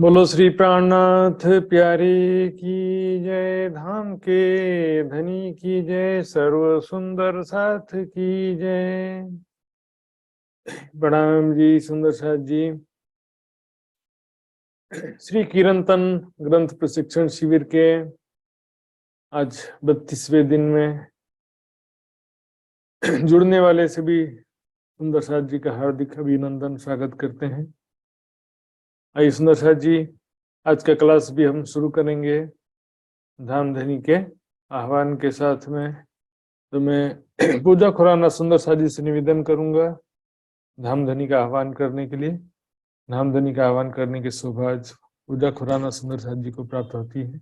बोलो श्री प्राणनाथ प्यारे की जय। धाम के धनी की जय। सर्व सुंदर साथ की जय। प्रणाम जी सुंदर साथ जी। श्री कीर्तन ग्रंथ प्रशिक्षण शिविर के आज 32वें दिन में जुड़ने वाले सभी सुंदर साथ जी का हार्दिक अभिनंदन स्वागत करते हैं। आइए सुंदर साथ जी, आज का क्लास भी हम शुरू करेंगे धाम धनी के आह्वान के साथ में। तो मैं पूजा खुराना सुंदर साथ जी से निवेदन करूंगा धाम धनी का आह्वान करने के लिए। धाम धनी का आह्वान करने के सौभाग्य पूजा खुराना सुंदर साथ जी को प्राप्त होती है।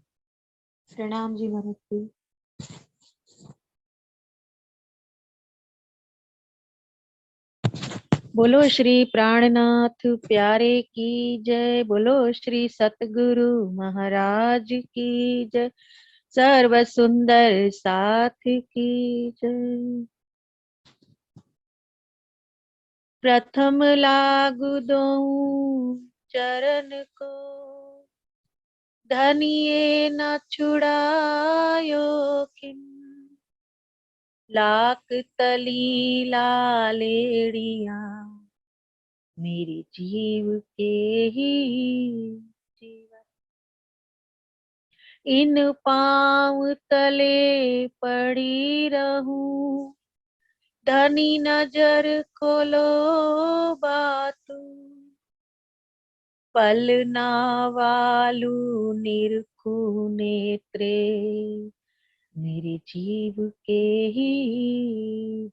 प्रणाम जी महाराज जी। बोलो श्री प्राणनाथ प्यारे की जय। बोलो श्री सतगुरु महाराज की जय। सर्व सुंदर साथ की जय। प्रथम लागू दो चरण को, धनिये न छुड़ायो किन। लाख तली लालेड़िया मेरी जीव के ही जीवन। इन पांव तले पड़ी रहूं, धनी नजर खोलो बातू। पल ना वालू निरखू नेत्रे मेरे जीव के ही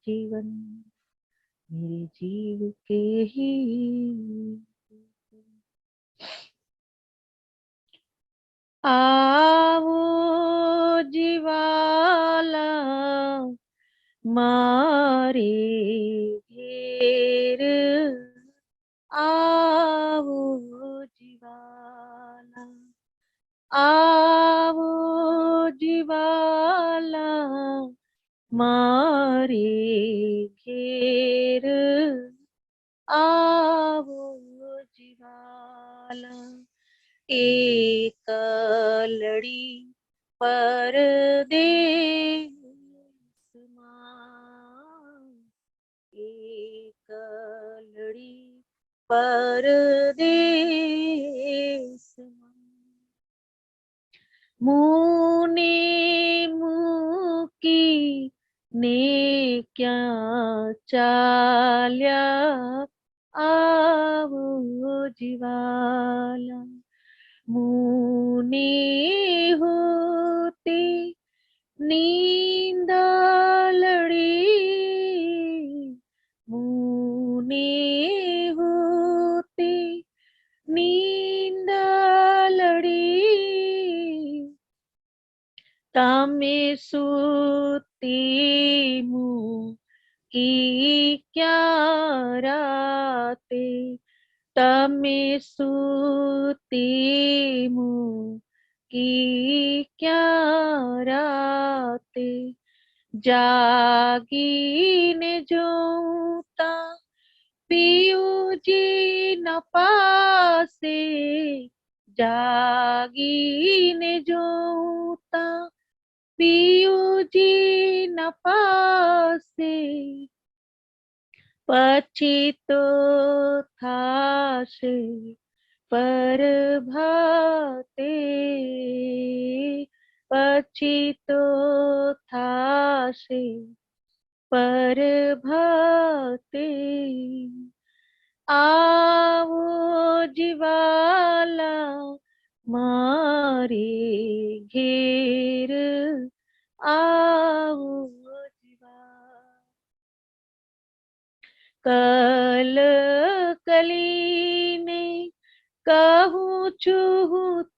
जीवन। मेरे जीव के ही। आवो जीवाला मारे घेर। आवो जीवाला, आवो जीवाला मारे घेर। आवो जीवाला एक लड़ी परदेस मां। एक लड़ी परदेस मां। मुने मुकी ने क्या चाल्या। आवो जीवाला मुने होते नींद लड़ी। मुने होते नींद लड़ी। तामे सूती मुँह की क्या राते। तमे सूती मुँह की क्या राते। जागी ने जोता पियू जी न पासे। जागी ने जोता पियू जी न पासे। પછી તો થાશે પ્રભાતે। પછી તો થાશે પ્રભાતે। આવો જીવાલા મારે ઘેર। आओ कल कली ने कहूँ छू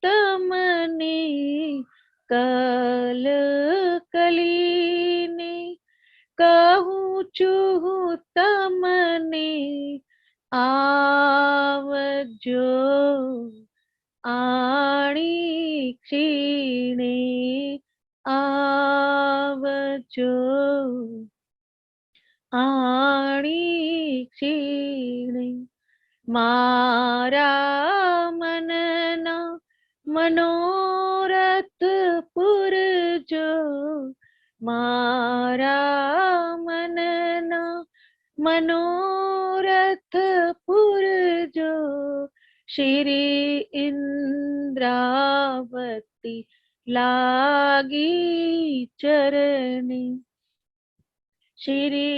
तमने। कल कली ने कहूँ छू तमने। आवजो आणी क्षीणे। आवजो आणी क्षीणे। मारा मनन मनोरथ पुरजो मारा मनना मनोरथ पुरजो श्री इंद्रावती लागी चरणी श्री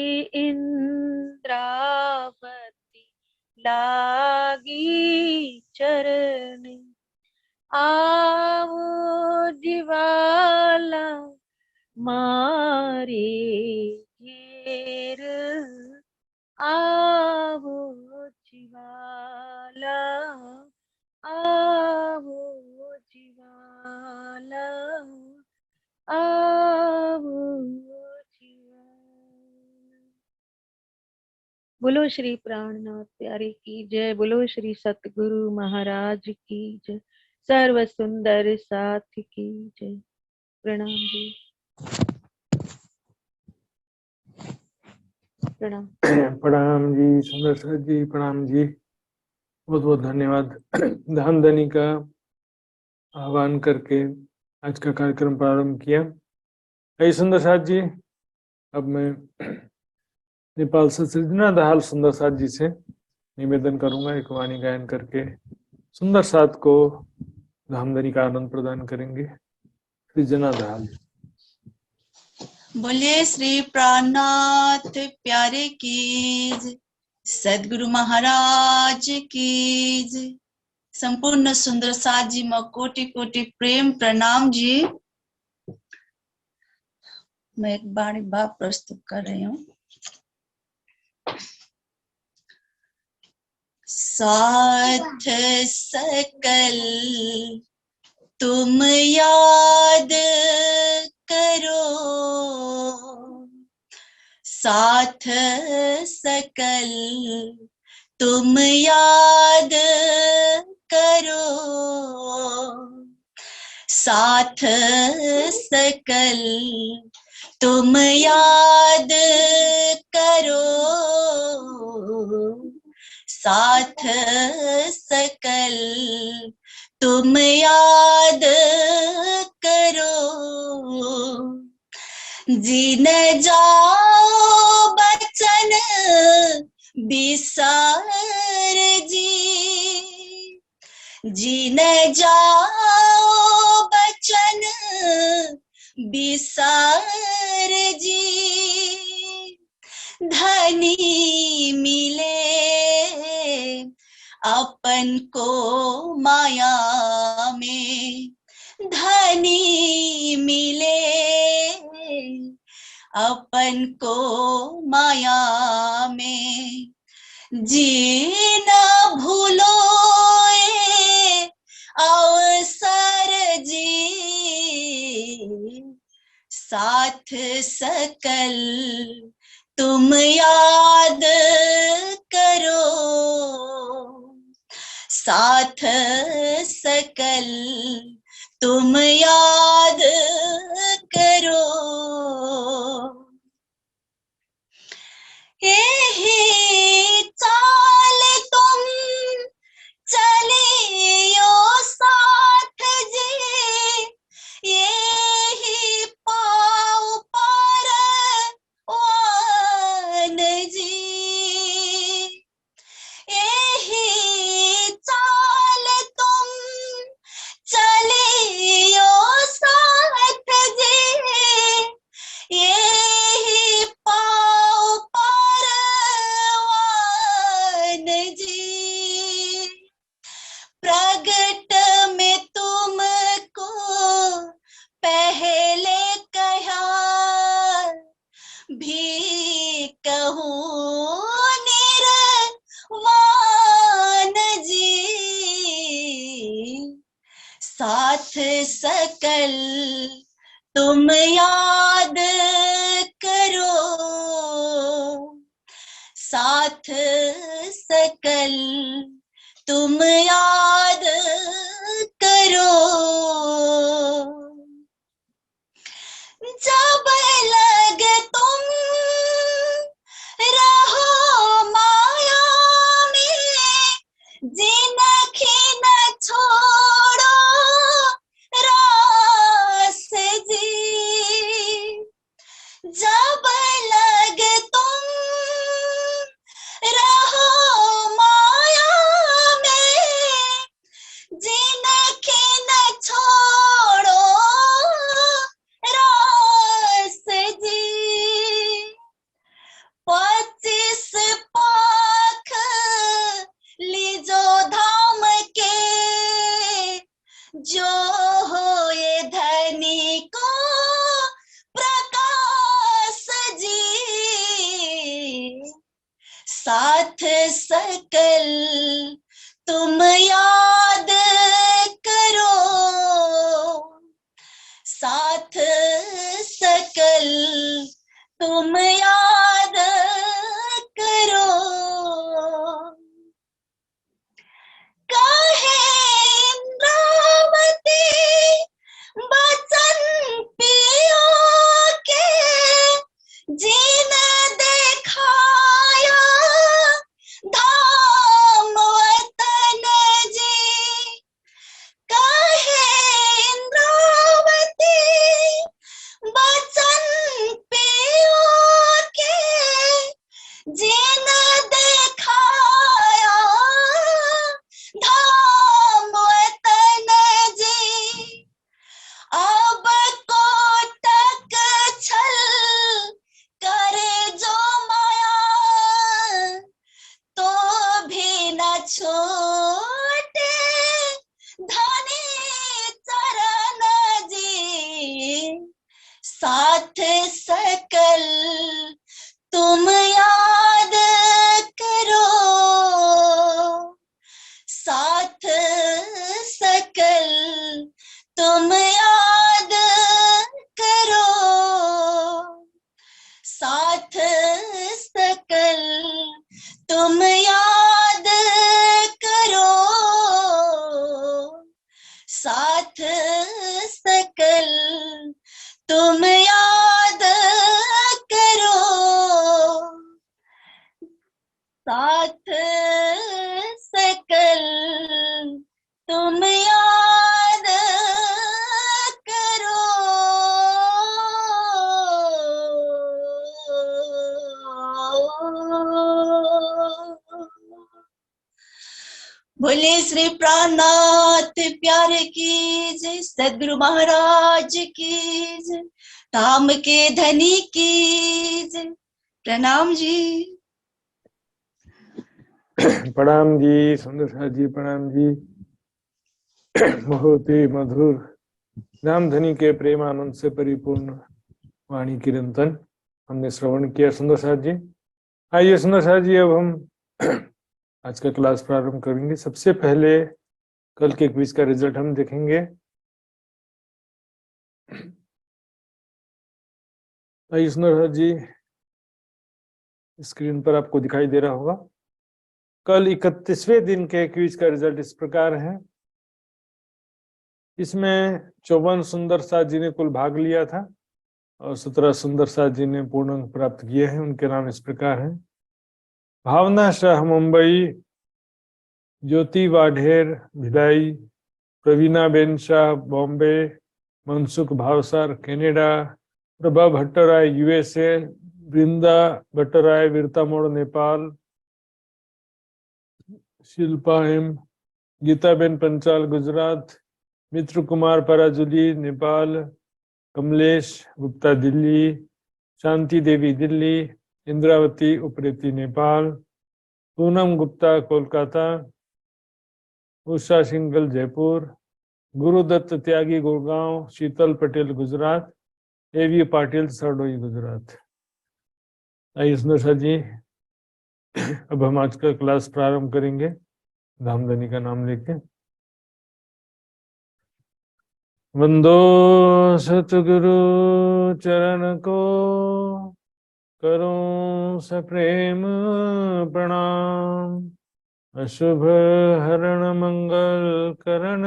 इंद्रावती लागी चरणी आवो जीवाला मारे घेर आवो जीवाला आवो जीवाला आवो जीवाला। बोलो श्री प्राणनाथ प्यारे की जय। बोलो श्री सतगुरु महाराज की जय। सर्व सुंदर साथ की जय। प्रणाम जी। प्रणाम। प्रणाम जी सुंदर सर जी, प्रणाम जी, बहुत बहुत धन्यवाद। धामधनी का आह्वान करके आज का कार्यक्रम प्रारंभ किया। ऐ सुंदर साथ जी, अब मैं नेपाल से सृजना दहाल सुंदर साथ जी से निवेदन करूंगा, एक वाणी गायन करके सुंदर साथ को धामधनी का आनंद प्रदान करेंगे। सृजना दहाल। बोलिए श्री प्राणनाथ प्यारे की जय। सदगुरु महाराज की जय। संपूर्ण सुंदर साथ जी में कोटि कोटि प्रेम प्रणाम जी। मैं एक वाणी भाव प्रस्तुत कर रही हूँ। साथ सकल तुम याद करो, साथ सकल तुम याद करो, साथ सकल तुम याद करो, साथ सकल तुम याद करो। जिन जाओ बचन बिसार जी, जिन जाओ बचन बिसार जी, धनी मिले अपन को माया में, धनी मिले अपन को माया में। जीना भूलो ये अवसर जी, साथ सकल तुम याद करो, साथ सकल तुम याद करो। यही चाल तुम चलियो साथ जी, यही पाओ परवान जी, यही चाल तुम चलियो साथ जी, यही पाओ परवान जी। प्रगट में तुमको पहले कहा भी कहूँ निर्वाण जी, साथ सकल तुम याद करो, साथ सकल तुम याद करो। जब लग तुम रहो माया में, जिनकी न छोड़ो जो होए धनी को प्रकाश जी, साथ सकल तुम याद करो, साथ सकल तुम याद करो। काहे इंद्रावती बचन पियो के जीन देखाया धाम वतन जी। काहे इंद्रावती बचन पियो के जीन देखाया धाम वतन जी। अब कोटक छल करे जो माया, तो भी न छोटे धनी चरण जी। साथ सकल तुम याद करो, साथ सकल तुम याद करो, साथ सकल तुम याद करो, साथ सकल तुम याद करो, साथ सकल तुम याद करो। बोले श्री प्राणनाथ प्यारे की जय, सद्गुरु महाराज की जय, धाम के धनी की जय। प्रणाम जी। प्रणाम जी सुंदर साथ जी, प्रणाम जी। बहुत ही मधुर रामधनी के प्रेम आनंद से परिपूर्ण वाणी कीर्तन हमने श्रवण किया सुंदर साथ जी। आइए सुंदर साथ जी, अब हम आज का क्लास प्रारंभ करेंगे। सबसे पहले कल के क्विज का रिजल्ट हम देखेंगे। आइए सुंदर साथ जी, स्क्रीन पर आपको दिखाई दे रहा होगा। कल 31वें दिन के क्विज का रिजल्ट इस प्रकार है। इसमें 54 सुंदर साथ जी ने कुल भाग लिया था और 17 सुंदर साथ जी ने पूर्ण अंक प्राप्त किए हैं। उनके नाम इस प्रकार हैं: Bhavna Shah Mumbai, Jyoti Wadher Bhilai, Pravina ben Shah Bombay, Mansukh Bhavsar Canada, Prabha Bhattarai USA, Vrinda Bhattarai Birtamod Nepal, Shilpa M, Geetaben Panchal Gujarat, Mitra Kumar Parajuli Nepal, Kamlesh Gupta Delhi, Shanti Devi Delhi, Indravati Upreti Nepal, Poonam Gupta Kolkata, Usha Singal Jaipur, Gurudutt Tyagi Gurgaon, Sheetal Patel Gujarat, AV Patil Sardoi Gujarat. आइए सुंदर जी, अब हम आज का क्लास प्रारंभ करेंगे धामधनी का नाम लेके। वंदो सतगुरु चरण को, करूं सप्रेम प्रणाम, अशुभ हरण मंगल करण,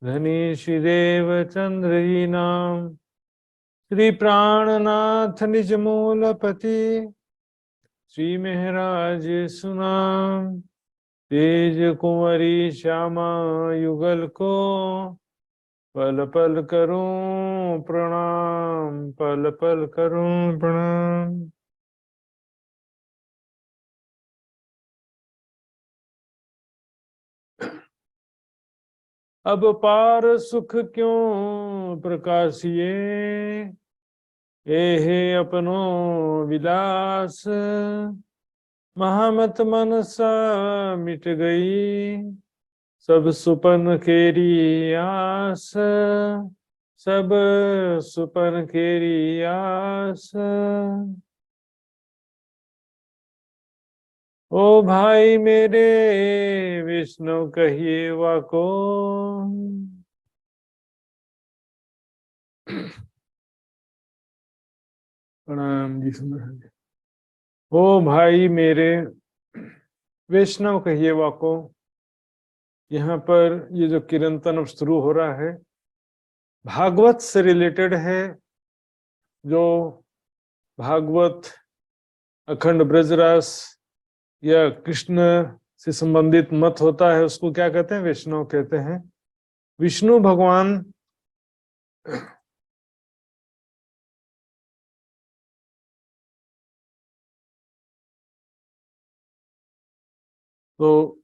धनी श्री देव चंद्र ही नाम। श्री प्राणनाथ निज मूलपति, श्री महराज सुनाम, तेज कुंवरी श्यामा युगल को, पल पल करूं प्रणाम, पल पल करूं प्रणाम। अब पार सुख क्यों प्रकाशिए, एहे अपनो विलास, महामत मनसा मिट गई, सब सुपन केरी आस, सब सुपन केरी आस। ओ भाई मेरे विष्णु कहिए वाको। प्रणाम जी सुंदर जी। ओ भाई मेरे वैष्णव कहिए वाको। यहाँ पर ये जो कीर्तन अब शुरू हो रहा है भागवत से रिलेटेड है। जो भागवत अखंड ब्रजरास या कृष्ण से संबंधित मत होता है उसको क्या कहते हैं? वैष्णव कहते हैं। विष्णु भगवान तो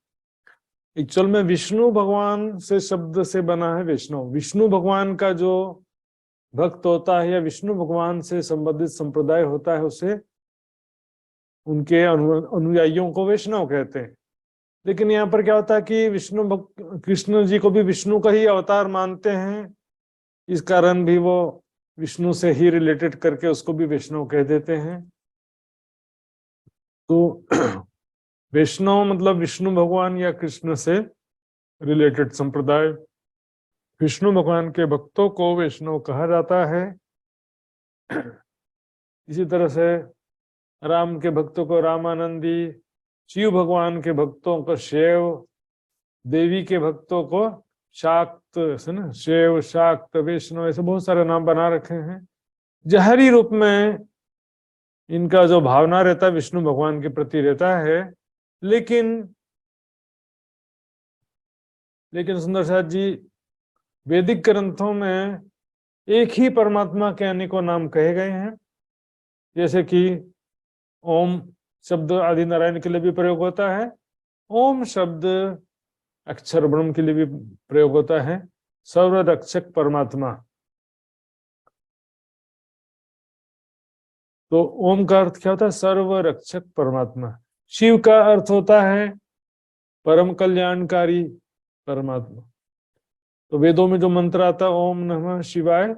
एक्चुअल में विष्णु भगवान से शब्द से बना है वैष्णव। विष्णु भगवान का जो भक्त होता है या विष्णु भगवान से संबंधित संप्रदाय होता है उसे उनके अनुयायियों को वैष्णव कहते हैं। लेकिन यहाँ पर क्या होता है कि कृष्ण जी को भी विष्णु का ही अवतार मानते हैं, इस कारण भी वो विष्णु से ही रिलेटेड करके उसको भी वैष्णव कह देते हैं। तो वैष्णव मतलब विष्णु भगवान या कृष्ण से रिलेटेड संप्रदाय। विष्णु भगवान के भक्तों को वैष्णव कहा जाता है। इसी तरह से राम के भक्तों को रामानंदी, शिव भगवान के भक्तों को शैव, देवी के भक्तों को शाक्त है ना, शैव शाक्त वैष्णव, ऐसे बहुत सारे नाम बना रखे हैं। जहरी रूप में इनका जो भावना रहता है विष्णु भगवान के प्रति रहता है। लेकिन सुंदर साथ जी वैदिक ग्रंथों में एक ही परमात्मा के अनेकों नाम कहे गए हैं। जैसे कि ओम शब्द आदि नारायण के लिए भी प्रयोग होता है। ओम शब्द अक्षर ब्रह्म के लिए भी प्रयोग होता है। सर्वरक्षक परमात्मा, तो ओम का अर्थ क्या होता है? सर्वरक्षक परमात्मा। शिव का अर्थ होता है परम कल्याणकारी परमात्मा। तो वेदों में जो मंत्र आता है ओम नमः शिवाय,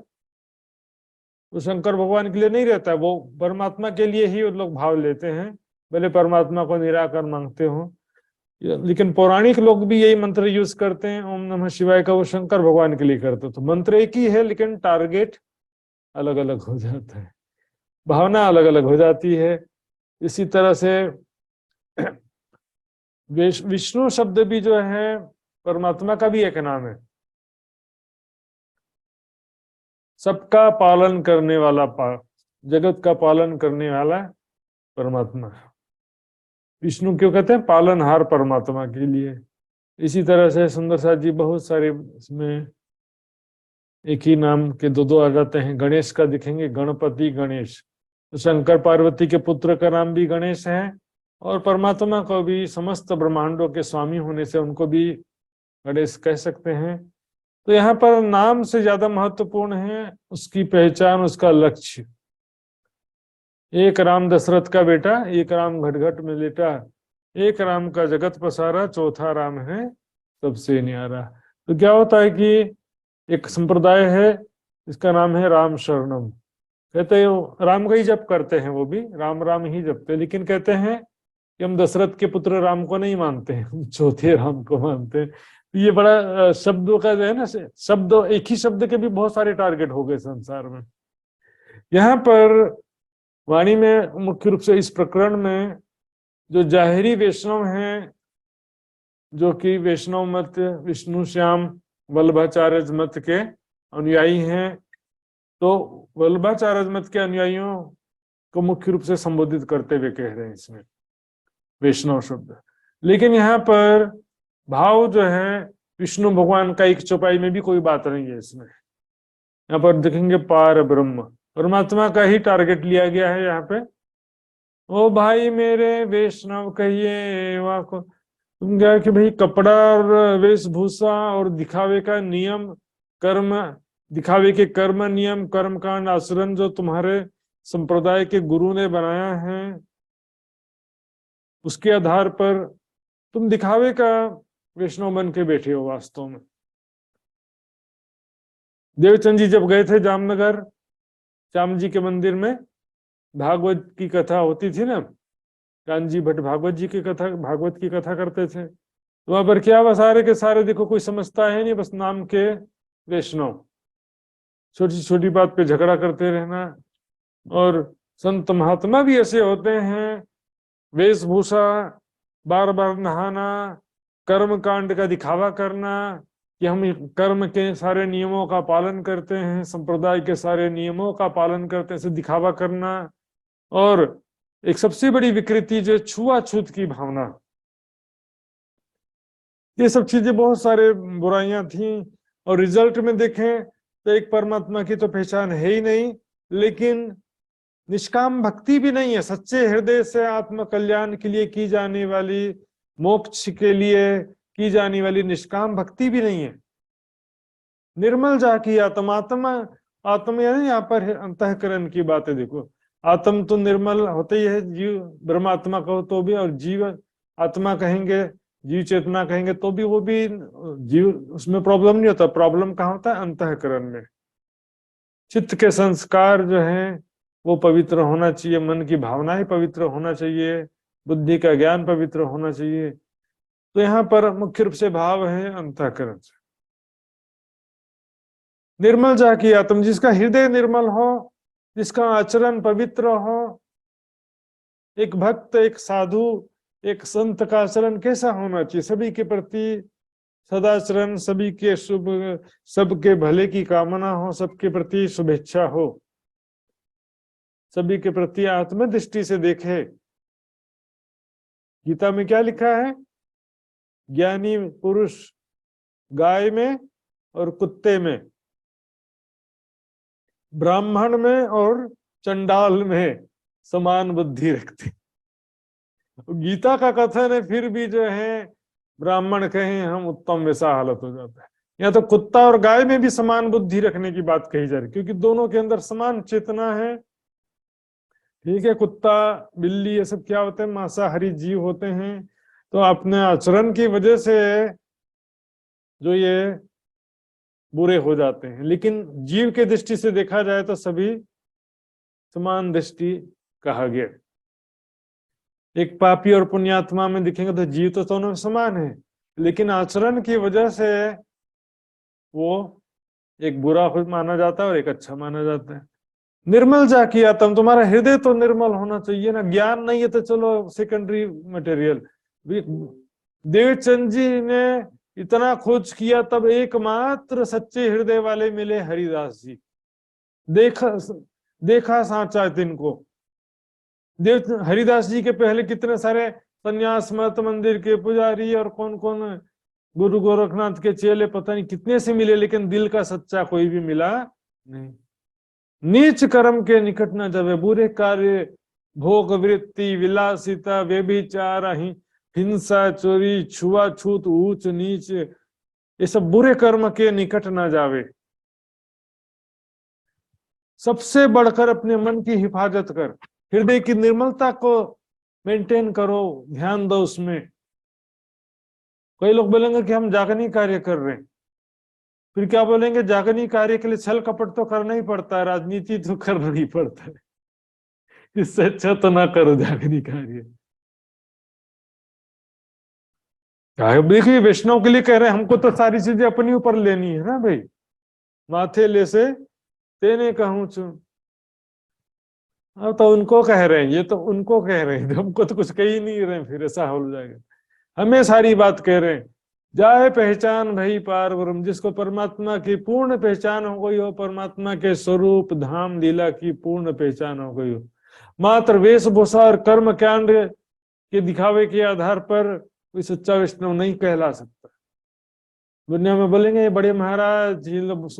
तो शंकर भगवान के लिए नहीं रहता, वो परमात्मा के लिए ही वो लोग भाव लेते हैं, भले परमात्मा को निराकार मांगते हो। लेकिन पौराणिक लोग भी यही मंत्र यूज करते हैं ओम नमः शिवाय का, वो शंकर भगवान के लिए करते। तो मंत्र एक ही है लेकिन टारगेट अलग अलग हो जाता है, भावना अलग अलग हो जाती है। इसी तरह से विष्णु शब्द भी जो है परमात्मा का भी एक नाम है। सबका पालन करने वाला, जगत का पालन करने वाला परमात्मा। विष्णु क्यों कहते हैं? पालनहार परमात्मा के लिए। इसी तरह से सुंदर साथ जी बहुत सारे इसमें एक ही नाम के दो दो आ जाते हैं। गणेश का दिखेंगे, गणपति गणेश, तो शंकर पार्वती के पुत्र का नाम भी गणेश है, और परमात्मा को भी समस्त ब्रह्मांडों के स्वामी होने से उनको भी गणेश कह सकते हैं। तो यहाँ पर नाम से ज्यादा महत्वपूर्ण है उसकी पहचान, उसका लक्ष्य। एक राम दशरथ का बेटा, एक राम घट घट में लेटा, एक राम का जगत पसारा, चौथा राम है सबसे न्यारा। तो क्या होता है कि एक संप्रदाय है इसका नाम है राम शरणम। कहते हैं राम का ही जप करते हैं, वो भी राम राम ही जपते हैं, लेकिन कहते हैं कि हम दशरथ के पुत्र राम को नहीं मानते हैं, हम चौथे राम को मानते हैं। ये बड़ा शब्दों का जो है ना, शब्द एक ही शब्द के भी बहुत सारे टारगेट हो गए संसार में। यहाँ पर वाणी में मुख्य रूप से इस प्रकरण में जो जाहिरी वैष्णव हैं, जो कि वैष्णव मत विष्णु श्याम वल्लभाचार्य मत के अनुयायी हैं, तो वल्लभाचार्य मत के अनुयायियों को मुख्य रूप से संबोधित करते हुए कह रहे हैं इसमें वैष्णव शब्द। लेकिन यहाँ पर भाव जो है विष्णु भगवान का, एक चौपाई में भी कोई बात नहीं है इसमें। यहाँ पर देखेंगे पार ब्रह्म, परमात्मा का ही टारगेट लिया गया है यहाँ पे। ओ भाई मेरे वैष्णव कहिए वाको। तुम क्या कि भाई कपड़ा और वेशभूषा और दिखावे का नियम, कर्म दिखावे के कर्म नियम, कर्म कांड आचरण जो तुम्हारे संप्रदाय के गुरु ने बनाया है, उसके आधार पर तुम दिखावे का वैष्णव बन के बैठे हो वास्तव में। देवचंद जी जब गए थे जामनगर श्याम जी के मंदिर में, भागवत की कथा होती थी ना, कानजी भट्ट भागवत जी की कथा, भागवत की कथा करते थे। तो वहां पर क्या, बस सारे के सारे देखो कोई समझता है नहीं, बस नाम के वैष्णव, छोटी छोटी बात पे झगड़ा करते रहना। और संत महात्मा भी ऐसे होते हैं, वेशभूषा, बार बार नहाना, कर्म कांड का दिखावा करना कि हम कर्म के सारे नियमों का पालन करते हैं, संप्रदाय के सारे नियमों का पालन करते हैं, ऐसे दिखावा करना। और एक सबसे बड़ी विकृति जो छुआछूत की भावना, ये सब चीजें बहुत सारे बुराइयां थी। और रिजल्ट में देखें तो एक परमात्मा की तो पहचान है ही नहीं, लेकिन निष्काम भक्ति भी नहीं है। सच्चे हृदय से आत्म कल्याण के लिए की जाने वाली, मोक्ष के लिए की जाने वाली निष्काम भक्ति भी नहीं है। निर्मल जाकी आत्मा, आत्मा यानी यहाँ पर अंतःकरण की बातें देखो। आत्म तो निर्मल होते ही है, जीव ब्रह्मात्मा कहो तो भी, और जीव आत्मा कहेंगे, जीव चेतना कहेंगे तो भी, वो भी जीव, उसमें प्रॉब्लम नहीं होता। प्रॉब्लम कहाँ होता है? अंतःकरण में। चित्त के संस्कार जो हैं वो पवित्र होना चाहिए, मन की भावनाएं पवित्र होना चाहिए, बुद्धि का ज्ञान पवित्र होना चाहिए। तो यहाँ पर मुख्य रूप से भाव है अंतःकरण से। निर्मल जाकी आत्म, जिसका हृदय निर्मल हो, जिसका आचरण पवित्र हो। एक भक्त, एक साधु, एक संत का आचरण कैसा होना चाहिए? सभी के प्रति सदाचरण, सभी के शुभ, सबके भले की कामना हो, सबके प्रति शुभेच्छा हो, सभी के प्रति आत्मदृष्टि से देखे। गीता में क्या लिखा है? ज्ञानी पुरुष गाय में और कुत्ते में, ब्राह्मण में और चंडाल में समान बुद्धि रखते। गीता का कथन है, फिर भी जो है ब्राह्मण कहें हम उत्तम, वैसा हालत हो जाता है। या तो कुत्ता और गाय में भी समान बुद्धि रखने की बात कही जा रही, क्योंकि दोनों के अंदर समान चेतना है। ठीक है, कुत्ता बिल्ली ये सब क्या होते हैं? मांसाहारी जीव होते हैं। तो अपने आचरण की वजह से जो ये बुरे हो जाते हैं, लेकिन जीव के दृष्टि से देखा जाए तो सभी समान दृष्टि कहा गया। एक पापी और पुण्यात्मा में दिखेंगे तो जीव तो दोनों समान है, लेकिन आचरण की वजह से वो एक बुरा माना जाता है और एक अच्छा माना जाता है। निर्मल जाकी आत्म, तुम्हारा हृदय तो निर्मल होना चाहिए ना। ज्ञान नहीं है तो चलो सेकेंडरी मटेरियल। देवचंद जी ने इतना खोज किया, तब एकमात्र सच्चे हृदय वाले मिले हरिदास जी। देखा साचा तिनको। हरिदास जी के पहले कितने सारे संन्यास मत मंदिर के पुजारी और कौन कौन गुरु गोरखनाथ के चेले पता नहीं कितने से मिले, लेकिन दिल का सच्चा कोई भी मिला नहीं। नीच कर्म के निकट न जावे, बुरे कार्य, भोग वृत्ति, विलासिता, व्यभिचार, हिंसा, चोरी, छुआछूत, ऊंच नीच, ये सब बुरे कर्म के निकट न जावे। सबसे बढ़कर अपने मन की हिफाजत कर, हृदय की निर्मलता को मेंटेन करो, ध्यान दो उसमें। कई लोग बोलेंगे कि हम जागनी कार्य कर रहे हैं, फिर क्या बोलेंगे? जागनी कार्य के लिए छल कपट तो करना ही पड़ता है, राजनीति तो करना ही पड़ता है, इससे अच्छा तो ना करो जागनी कार्य। देखिए वैष्णव के लिए कह रहे हैं, हमको तो सारी चीजें अपने ऊपर लेनी है ना भाई। माथे ले से तेने कहूं चू। अब तो उनको कह रहे हैं, ये तो उनको कह रहे हैं, हमको तो कुछ कह ही नहीं रहे, फिर ऐसा हो जाएगा। हमें सारी बात कह रहे हैं। जाए पहचान भई पार ब्रह्म, जिसको परमात्मा की पूर्ण पहचान हो गई हो, परमात्मा के स्वरूप धाम लीला की पूर्ण पहचान हो गई हो, मात्र वेशभूषा और कर्म कांड के दिखावे के आधार पर कोई सच्चा वैष्णव नहीं कहला सकता। दुनिया में बोलेंगे बड़े महाराज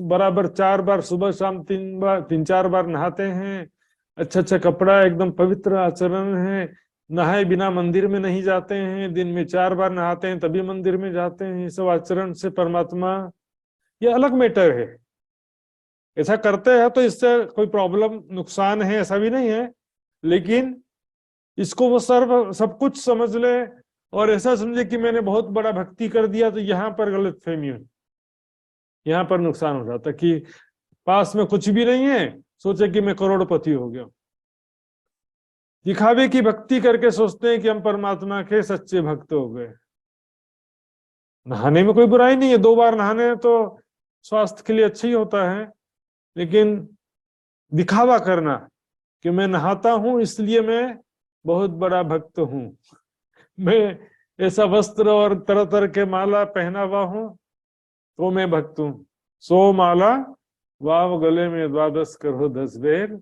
बराबर 4 बार सुबह शाम 3 4 बार नहाते हैं, अच्छा कपड़ा, एकदम पवित्र आचरण है, नहाए बिना मंदिर में नहीं जाते हैं, दिन में 4 बार नहाते हैं तभी मंदिर में जाते हैं। सब आचरण से परमात्मा, ये अलग मैटर है। ऐसा करते हैं तो इससे कोई प्रॉब्लम नुकसान है ऐसा भी नहीं है, लेकिन इसको वो सब कुछ समझ ले और ऐसा समझे कि मैंने बहुत बड़ा भक्ति कर दिया, तो यहाँ पर गलत फहमी हो, यहाँ पर नुकसान हो जाता कि पास में कुछ भी नहीं है, सोचे कि मैं करोड़पति हो गया। दिखावे की भक्ति करके सोचते हैं कि हम परमात्मा के सच्चे भक्त हो गए। नहाने में कोई बुराई नहीं है, 2 बार नहाने तो स्वास्थ्य के लिए अच्छा ही होता है, लेकिन दिखावा करना कि मैं नहाता हूं इसलिए मैं बहुत बड़ा भक्त हूं, मैं ऐसा वस्त्र और तरह तरह के माला पहना हुआ हूं तो मैं भक्त हूं। 100 माला वाव गले में 12 करो 10 बेर,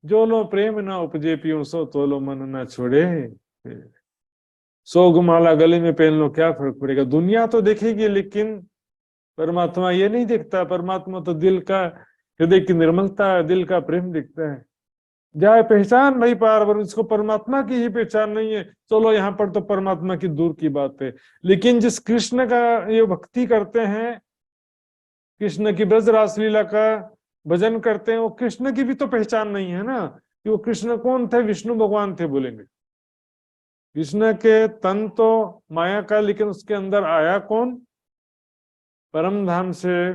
जो लो प्रेम ना उपजे पियो सो तोलो मन ना छोड़े। 100 माला गले में पहन लो, क्या फर्क पड़ेगा, दुनिया तो देखेगी लेकिन परमात्मा ये नहीं देखता। परमात्मा तो दिल का, हृदय की निर्मलता, दिल का प्रेम दिखता है। जाए पहचान नहीं पार, पर इसको परमात्मा की ही पहचान नहीं है। चलो यहाँ पर तो परमात्मा की दूर की बात है, लेकिन जिस कृष्ण का ये भक्ति करते हैं, कृष्ण की ब्रज रासलीला का भजन करते हैं, वो कृष्ण की भी तो पहचान नहीं है ना कि वो कृष्ण कौन थे। विष्णु भगवान थे बोलेंगे, कृष्ण के तन तो माया का, लेकिन उसके अंदर आया कौन, परम धाम से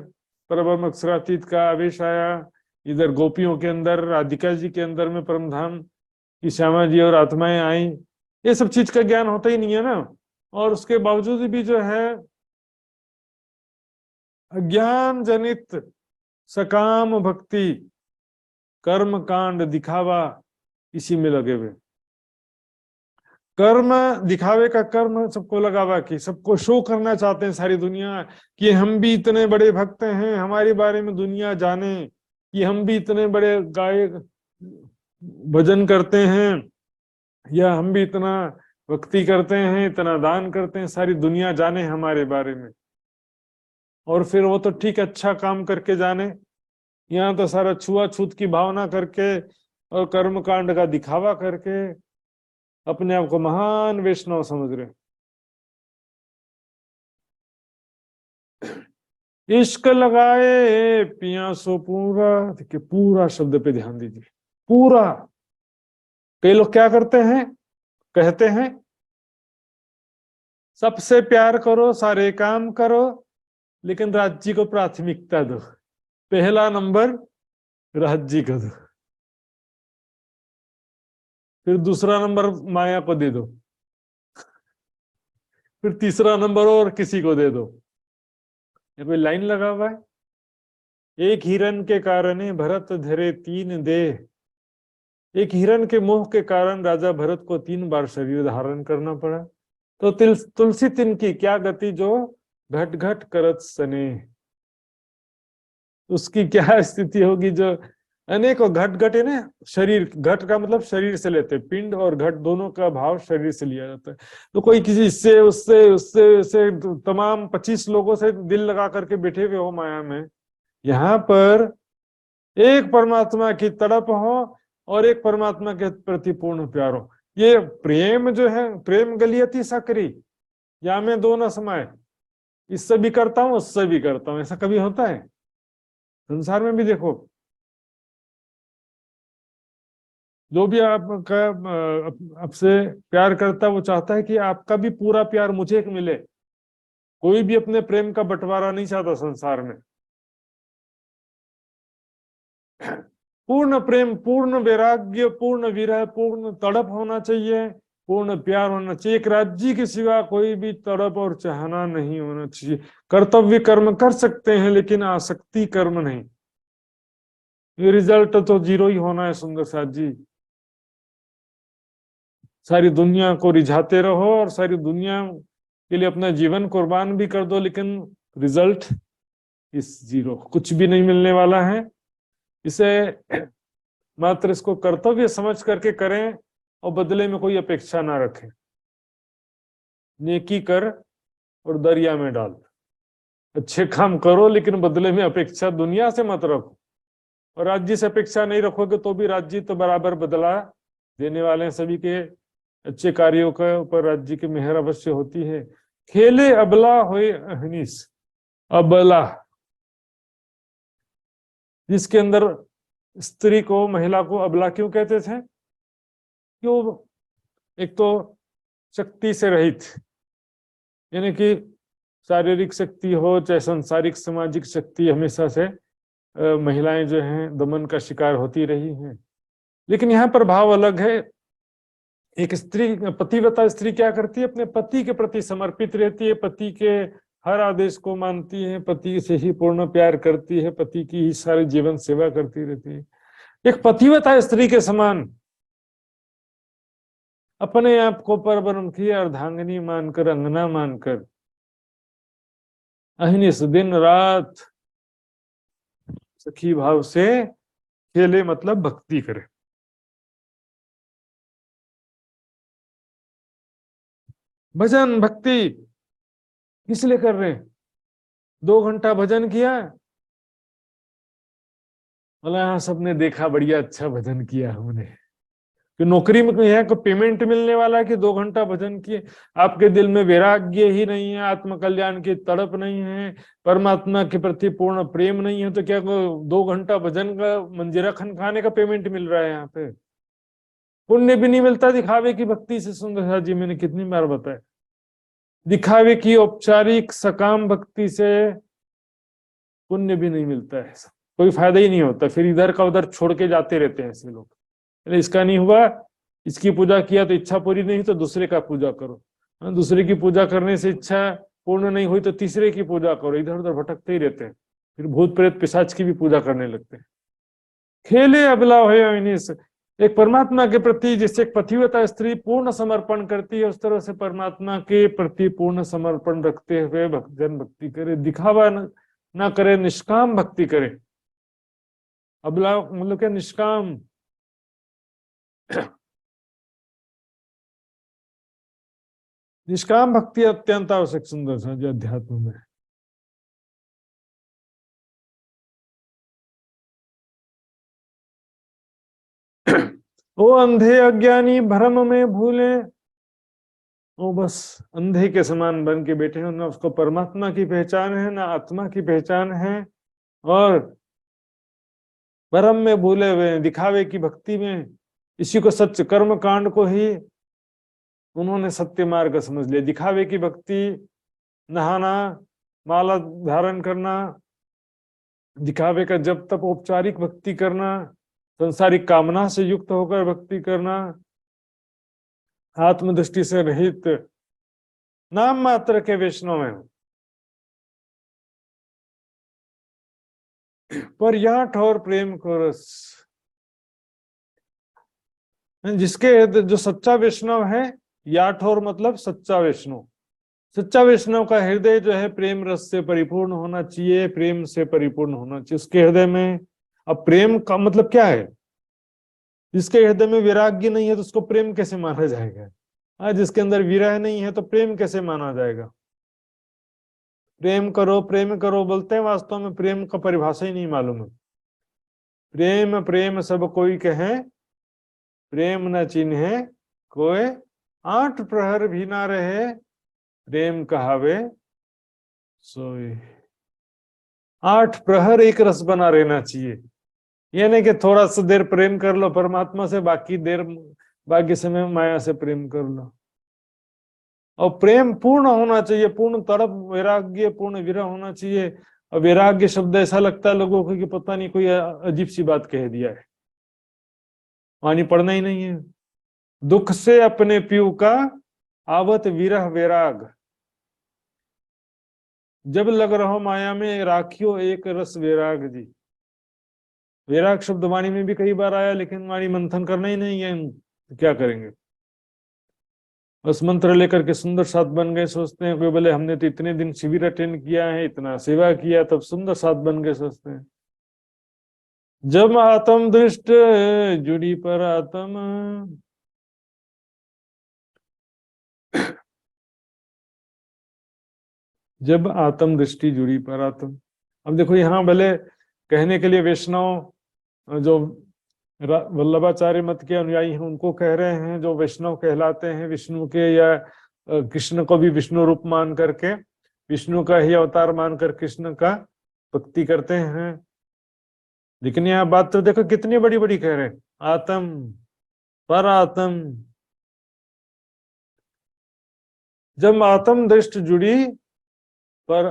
परम अक्षरातीत का आवेश आया। इधर गोपियों के अंदर, राधिका जी के अंदर में परम धाम की श्यामा जी और आत्माएं आई। ये सब चीज का ज्ञान होता ही नहीं है ना, और उसके बावजूद भी जो है अज्ञान जनित सकाम भक्ति, कर्म कांड, दिखावा, इसी में लगे हुए। कर्म दिखावे का कर्म सबको लगा हुआ कि सबको शो करना चाहते हैं सारी दुनिया कि हम भी इतने बड़े भक्त हैं, हमारे बारे में दुनिया जाने कि हम भी इतने बड़े गायक भजन करते हैं, या हम भी इतना भक्ति करते हैं, इतना दान करते हैं, सारी दुनिया जाने हमारे बारे में। और फिर वो तो ठीक अच्छा काम करके जाने, यहाँ तो सारा छुआछूत की भावना करके और कर्म कांड का दिखावा करके अपने आप को महान वैष्णव समझ रहे। इश्क लगाए पिया सो पूरा, देखिए पूरा शब्द पे ध्यान दीजिए, पूरा। कई लोग क्या करते हैं, कहते हैं सबसे प्यार करो, सारे काम करो, लेकिन राज्य को प्राथमिकता दो, पहला नंबर राज्य को दो, फिर दूसरा नंबर माया को दे दो, फिर तीसरा नंबर और किसी को दे दो। ये कोई लाइन लगा हुआ है, एक हिरन के कारण भरत धरे 3 देह। एक हिरन के मोह के कारण राजा भरत को 3 बार शरीर धारण करना पड़ा। तो तुलसी तिनकी क्या गति जो घट घट करत सने, उसकी क्या स्थिति होगी जो अनेकों घट घट है ना, शरीर, घट का मतलब शरीर से लेते हैं, पिंड और घट दोनों का भाव शरीर से लिया जाता है। तो कोई किसी से उससे उससे उससे तमाम 25 लोगों से दिल लगा करके बैठे हुए हो माया में, यहाँ पर एक परमात्मा की तड़प हो और एक परमात्मा के प्रति पूर्ण प्यार हो। ये प्रेम जो है, प्रेम गलियती सकरी, या मैं दो न समाये, इससे भी करता हूं उससे भी करता हूं, ऐसा कभी होता है संसार में भी? देखो, जो भी आपका आपसे प्यार करता है वो चाहता है कि आपका भी पूरा प्यार मुझे मिले। कोई भी अपने प्रेम का बंटवारा नहीं चाहता संसार में। पूर्ण प्रेम, पूर्ण वैराग्य, पूर्ण विरह, पूर्ण तड़प होना चाहिए, पूर्ण प्यार होना चाहिए। एक राज्य के सिवा कोई भी तड़प और चाहना नहीं होना चाहिए। कर्तव्य कर्म कर सकते हैं लेकिन आसक्ति कर्म नहीं। ये रिजल्ट तो 0 ही होना है सुंदर साथ जी। सारी दुनिया को रिझाते रहो और सारी दुनिया के लिए अपना जीवन कुर्बान भी कर दो, लेकिन रिजल्ट इस 0, कुछ भी नहीं मिलने वाला है। इसे मात्र इसको कर्तव्य समझ करके करें और बदले में कोई अपेक्षा ना रखें। नेकी कर और दरिया में डाल, अच्छे काम करो लेकिन बदले में अपेक्षा दुनिया से मत रखो। और राज्य से अपेक्षा नहीं रखोगे तो भी राज्य तो बराबर बदला देने वाले हैं। सभी के अच्छे कार्यों के ऊपर राज्य की मेहर अवश्य होती है। खेले अबला होए अहनीस, अबला जिसके अंदर स्त्री को, महिला को अबला क्यों कहते थे? क्यों? एक तो शक्ति से रहित, यानी कि शारीरिक शक्ति हो चाहे सांसारिक सामाजिक शक्ति, हमेशा से महिलाएं जो हैं दमन का शिकार होती रही हैं। लेकिन यहाँ पर भाव अलग है। एक स्त्री, पतिव्रता स्त्री क्या करती है, अपने पति के प्रति समर्पित रहती है, पति के हर आदेश को मानती है, पति से ही पूर्ण प्यार करती है, पति की ही सारी जीवन सेवा करती रहती है। एक पतिव्रता स्त्री के समान अपने आप को परब्रह्म की अर्धांगिनी मानकर, अंगना मानकर अहनिस दिन रात सखी भाव से खेले, मतलब भक्ति करे। भजन भक्ति इसलिए कर रहे हैं, 2 घंटा भजन किया, बोला हाँ सबने देखा बढ़िया अच्छा भजन किया हमने। कि नौकरी में यह को पेमेंट मिलने वाला है कि 2 घंटा भजन किए? आपके दिल में वैराग्य ही नहीं है, आत्म कल्याण की तड़प नहीं है, परमात्मा के प्रति पूर्ण प्रेम नहीं है, तो क्या 2 घंटा भजन का मंजीरा खनखाने का पेमेंट मिल रहा है? यहाँ पे पुण्य भी नहीं मिलता दिखावे की भक्ति से। सुंदर जी मैंने कितनी बार बताया, दिखावे की औपचारिक सकाम भक्ति से पुण्य भी नहीं मिलता है, कोई फायदा ही नहीं होता। फिर इधर का उधर छोड़ के जाते रहते हैं ऐसे लोग। इसका नहीं हुआ, इसकी पूजा किया तो इच्छा पूरी नहीं, तो दूसरे का पूजा करो। दूसरे की पूजा करने से इच्छा पूर्ण नहीं हुई तो तीसरे की पूजा करो। इधर उधर भटकते ही रहते हैं, फिर भूत प्रेत पिशाच की भी पूजा करने लगते हैं। खेले अबला हो। एक परमात्मा के प्रति जैसे एक पतिव्रता स्त्री पूर्ण समर्पण करती है, उस तरह से परमात्मा के प्रति पूर्ण समर्पण रखते हुए भक्तजन भक्ति करे, दिखावा ना करे, निष्काम भक्ति करे। अबला मतलब क्या? निष्काम। निष्काम भक्ति अत्यंत आवश्यक सुंदर सा जो अध्यात्म में। वो अंधे अज्ञानी भ्रम में भूले, वो बस अंधे के समान बन के बैठे हैं, ना उसको परमात्मा की पहचान है ना आत्मा की पहचान है, और भ्रम में भूले हुए दिखावे की भक्ति में, इसी को सत्य कर्म कांड को ही उन्होंने सत्य मार्ग समझ लिया। दिखावे की भक्ति, नहाना, माला धारण करना, दिखावे का जब तब औपचारिक भक्ति करना, संसारिक कामना से युक्त होकर भक्ति करना, आत्मदृष्टि से रहित नाम मात्र के वैष्णव हैं। पर याठ और प्रेम को रस, जिसके जो सच्चा वैष्णव है, याठ और मतलब सच्चा वैष्णव, सच्चा वैष्णव का हृदय जो है प्रेम रस से परिपूर्ण होना चाहिए, प्रेम से परिपूर्ण होना चाहिए उसके हृदय में। अब प्रेम का मतलब क्या है? जिसके हृदय में वैराग्य नहीं है तो उसको प्रेम कैसे माना जाएगा? जिसके अंदर विरह नहीं है तो प्रेम कैसे माना जाएगा? प्रेम करो बोलते हैं, वास्तव में प्रेम का परिभाषा ही नहीं मालूम है। प्रेम प्रेम सब कोई कहे, प्रेम न चिन्हे कोई, 8 प्रहर भी ना रहे, प्रेम कहावे सोए। 8 प्रहर एक रस बना रहना चाहिए। ये नहीं कि थोड़ा सा देर प्रेम कर लो परमात्मा से, बाकी समय माया से प्रेम कर लो। और प्रेम पूर्ण होना चाहिए, पूर्ण तड़प, वैराग्य, पूर्ण विरह होना चाहिए। और वैराग्य शब्द ऐसा लगता है लोगों को कि पता नहीं कोई अजीब सी बात कह दिया है, वाणी पढ़ना ही नहीं है। दुख से अपने पीऊ का आवत विरह वैराग, जब लग रहो माया में राखियो एक रस वैराग जी। वैराग शब्द वाणी में भी कई बार आया, लेकिन वाणी मंथन करना ही नहीं है, तो क्या करेंगे? बस मंत्र लेकर के सुंदर साथ बन गए, सोचते हैं कोई बोले हमने तो इतने दिन शिविर अटेंड किया है, इतना सेवा किया, तब सुंदर साथ बन गए, सोचते हैं। जब आत्म दृष्ट जुड़ी पर आत्म, जब आत्म दृष्टि जुड़ी पर आत्म। अब देखो यहाँ भले कहने के लिए वैष्णव जो वल्लभाचार्य मत के अनुयायी हैं उनको कह रहे हैं, जो वैष्णव कहलाते हैं, विष्णु के या कृष्ण को भी विष्णु रूप मान करके, विष्णु का ही अवतार मानकर कृष्ण का भक्ति करते हैं। लेकिन यहाँ बात तो देखो कितनी बड़ी बड़ी कह रहे हैं, आत्म पर आत्म। जब आत्म दृष्टि जुड़ी पर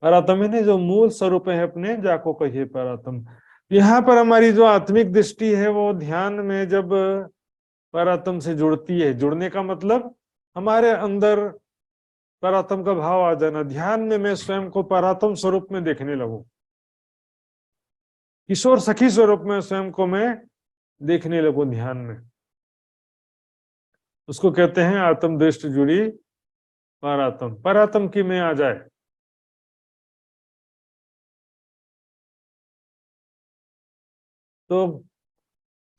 आत्म ने जो मूल स्वरूप है अपने, जाको कहिए पर आत्म। यहाँ पर हमारी जो आत्मिक दृष्टि है वो ध्यान में जब परात्म से जुड़ती है, जुड़ने का मतलब हमारे अंदर परात्म का भाव आ जाना, ध्यान में मैं स्वयं को परात्म स्वरूप में देखने लगूं, किशोर सखी स्वरूप में स्वयं को मैं देखने लगूं ध्यान में, उसको कहते हैं आत्म दृष्टि जुड़ी परात्म। परात्म की में आ जाए तो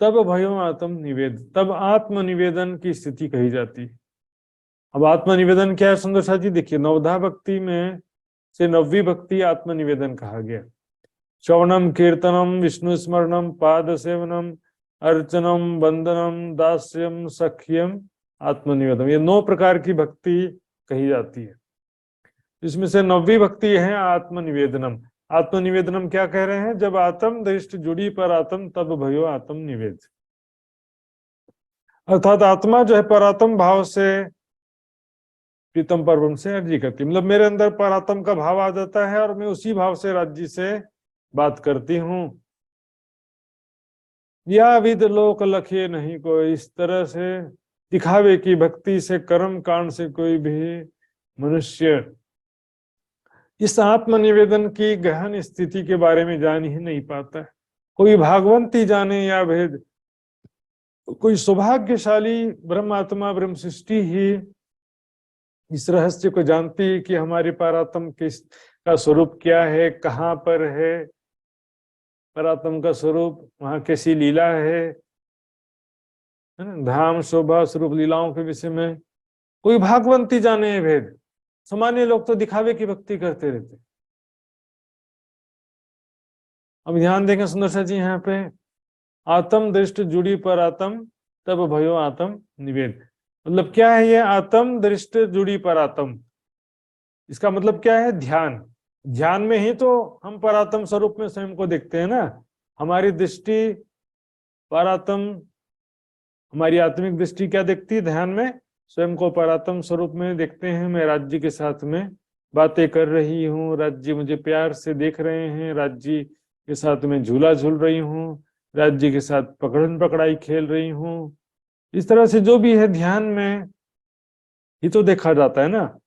तब भयो आत्म निवेद, तब आत्मनिवेदन की स्थिति कही जाती है। अब आत्मनिवेदन क्या है सुंदर सा जी? देखिए, नवधा भक्ति में से नवी भक्ति आत्मनिवेदन कहा गया। श्रवणम कीर्तनम विष्णु स्मरणम पाद सेवनम अर्चनम वंदनम दास्यम सख्यम आत्मनिवेदन, ये 9 प्रकार की भक्ति कही जाती है। इसमें से नवी भक्ति है आत्मनिवेदनम। आत्मनिवेदनम क्या कह रहे हैं? जब आत्म दृष्टि जुड़ी पर आत्म, तब भयो आत्म निवेद, अर्थात आत्मा जो है परात्म भाव से प्रीतम परम से अर्जी करती, मतलब मेरे अंदर परात्म का भाव आ जाता है और मैं उसी भाव से राज्य से बात करती हूँ। या विद लोक लखे नहीं कोई, इस तरह से दिखावे की भक्ति से, कर्म कांड से कोई भी मनुष्य इस आत्मनिवेदन की गहन स्थिति के बारे में जान ही नहीं पाता है। कोई भागवंती जाने या भेद, कोई सौभाग्यशाली ब्रह्मात्मा ब्रह्म सृष्टि ही इस रहस्य को जानती है कि हमारे परात्म का स्वरूप क्या है, कहाँ पर है परात्म का स्वरूप, वहां कैसी लीला है ना, धाम शोभा स्वरूप लीलाओं के विषय में कोई भागवंती जाने है भेद। सामान्य लोग तो दिखावे की भक्ति करते रहते। अब ध्यान देंगे सुंदर सा जी, यहाँ पे आत्म दृष्टि जुड़ी पर आत्म, तब भयो आत्म निवेद, मतलब क्या है ये आत्म दृष्टि जुड़ी पर आत्म? इसका मतलब क्या है? ध्यान। ध्यान में ही तो हम परात्म स्वरूप में स्वयं को देखते हैं ना। हमारी दृष्टि परात्म, हमारी आत्मिक दृष्टि क्या देखती है? ध्यान में स्वयं को परात्म स्वरूप में देखते हैं। मैं राज्य के साथ में बातें कर रही हूँ, राज्य मुझे प्यार से देख रहे हैं, राज्य के साथ में झूला झूल रही हूँ, राज्य के साथ पकड़न पकड़ाई खेल रही हूँ। इस तरह से जो भी है ध्यान में ही तो देखा जाता है ना।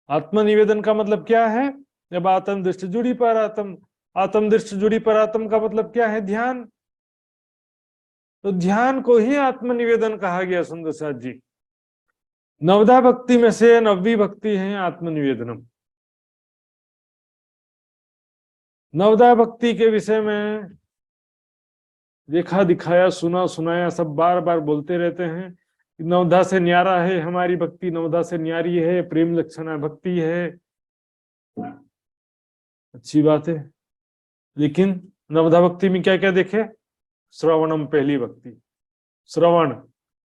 आत्मनिवेदन का मतलब क्या है? जब आत्म दृष्टि जुड़ी पर आत्म, आत्म दृष्टि जुड़ी पर आत्म का मतलब क्या है? ध्यान। तो ध्यान को ही आत्मनिवेदन कहा गया सुंदर साथ जी। नवधा भक्ति में से नवी भक्ति है आत्मनिवेदनम। नवधा भक्ति के विषय में देखा दिखाया सुना सुनाया सब बार बार बोलते रहते हैं। नवधा से न्यारा है हमारी भक्ति, नवधा से न्यारी है, प्रेम लक्षणा भक्ति है, अच्छी बात है। लेकिन नवधा भक्ति में क्या क्या देखे? श्रवणम पहली भक्ति, श्रवण।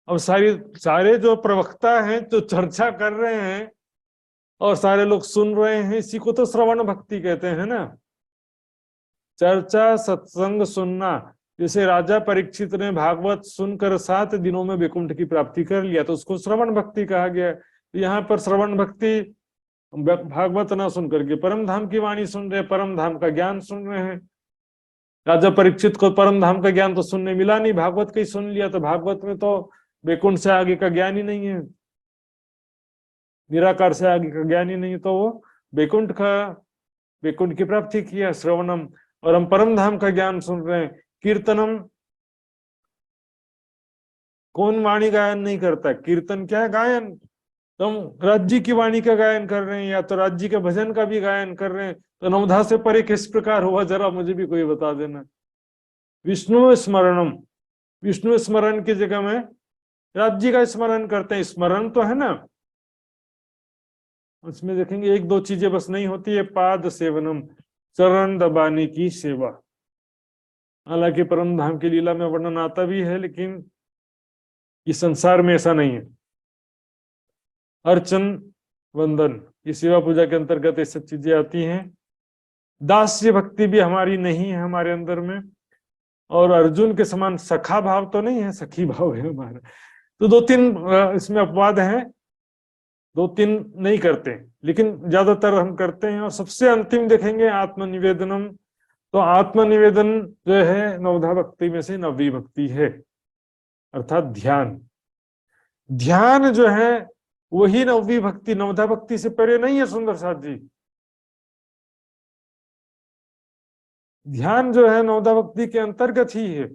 अब सारे जो प्रवक्ता हैं जो चर्चा कर रहे हैं और सारे लोग सुन रहे हैं, इसी को तो श्रवण भक्ति कहते हैं ना। चर्चा सत्संग सुनना, जैसे राजा परीक्षित ने भागवत सुनकर 7 दिनों में वैकुंठ की प्राप्ति कर लिया, तो उसको श्रवण भक्ति कहा गया। यहाँ पर श्रवण भक्ति भागवत ना सुन करके परम धाम की वाणी सुन रहे, परम धाम का ज्ञान सुन रहे हैं। राजा परीक्षित को परम धाम का ज्ञान तो सुनने मिला नहीं, भागवत का ही सुन लिया, तो भागवत में तो वैकुंठ से आगे का ज्ञान ही नहीं है, निराकार से आगे का ज्ञान ही नहीं, तो वो वैकुंठ की प्राप्ति किया श्रवणम। और हम परम धाम का ज्ञान सुन रहे हैं। कीर्तनम, कौन वाणी गायन नहीं करता? कीर्तन क्या है? गायन। तो हम राज्य की वाणी का गायन कर रहे हैं या तो राज्य के भजन का भी गायन कर रहे हैं, तो नवधा से परे किस प्रकार हुआ, जरा मुझे भी कोई बता देना। विष्णु स्मरणम, विष्णु स्मरण की जगह में राज्य का स्मरण करते हैं। स्मरण तो है ना, उसमें देखेंगे 1-2 चीजें बस नहीं होती है। पाद सेवनम, चरण दबाने की सेवा। हालांकि परम धाम की लीला में वर्णन आता भी है, लेकिन इस संसार में ऐसा नहीं है। अर्चन वंदन, ये सेवा पूजा के अंतर्गत ये सब चीजें आती हैं। दास्य भक्ति भी हमारी नहीं है हमारे अंदर में। और अर्जुन के समान सखा भाव तो नहीं है, सखी भाव है हमारा। तो 2-3 इसमें अपवाद हैं, 2-3 नहीं करते, लेकिन ज्यादातर हम करते हैं। और सबसे अंतिम देखेंगे आत्मनिवेदनम। तो आत्मनिवेदन जो है नवधा भक्ति में से 9वीं भक्ति है, अर्थात ध्यान। ध्यान जो है वही 9वीं भक्ति, नवधा भक्ति से परे नहीं है सुंदर साथ जी। ध्यान जो है नवधा भक्ति के अंतर्गत ही है।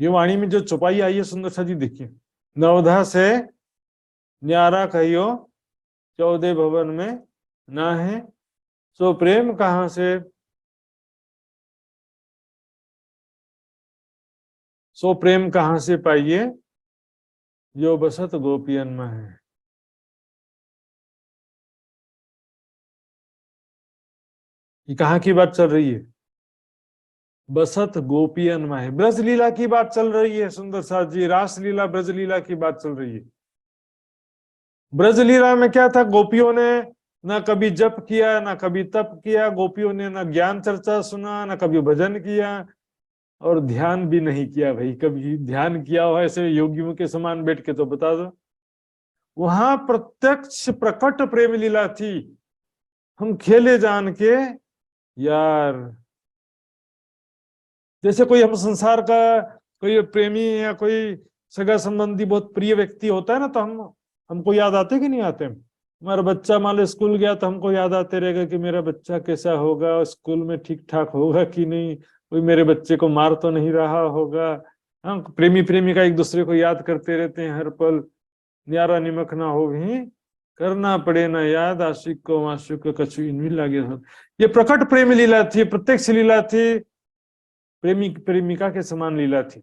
ये वाणी में जो चौपाई आई है सुंदर सा जी, देखिए, नवधा से न्यारा कहियो 14 भवन में ना है, सो प्रेम कहां से, सो प्रेम कहां से पाइए, जो बसत गोपियन में है। ये कहाँ की बात चल रही है? बसत गोपियन में है, ब्रज लीला की बात चल रही है सुंदर साथ जी। रास लीला ब्रज लीला की बात चल रही है। ब्रज लीला में क्या था? गोपियों ने ना कभी जप किया, ना कभी तप किया, गोपियों ने ना ज्ञान चर्चा सुना, ना कभी भजन किया, और ध्यान भी नहीं किया। भाई कभी ध्यान किया हो ऐसे योगियों के समान बैठ के तो बता दो। वहां प्रत्यक्ष प्रकट प्रेम लीला थी। हम खेले जान के यार, जैसे कोई हम संसार का कोई प्रेमी या कोई सगा संबंधी बहुत प्रिय व्यक्ति होता है ना, तो हमको याद आते कि नहीं आते? हमारा बच्चा मान लो स्कूल गया तो हमको याद आते रहेगा कि मेरा बच्चा कैसा होगा, स्कूल में ठीक ठाक होगा कि नहीं, कोई मेरे बच्चे को मार तो नहीं रहा होगा। हाँ, प्रेमी प्रेमिका एक दूसरे को याद करते रहते हैं हर पल। न्यारा निमक ना हो भी करना पड़े ना याद, आशिक को माशुक को कछु इनमें लागे। ये प्रकट प्रेम लीला थी, प्रत्यक्ष लीला थी, प्रेमी प्रेमिका के समान लीला थी।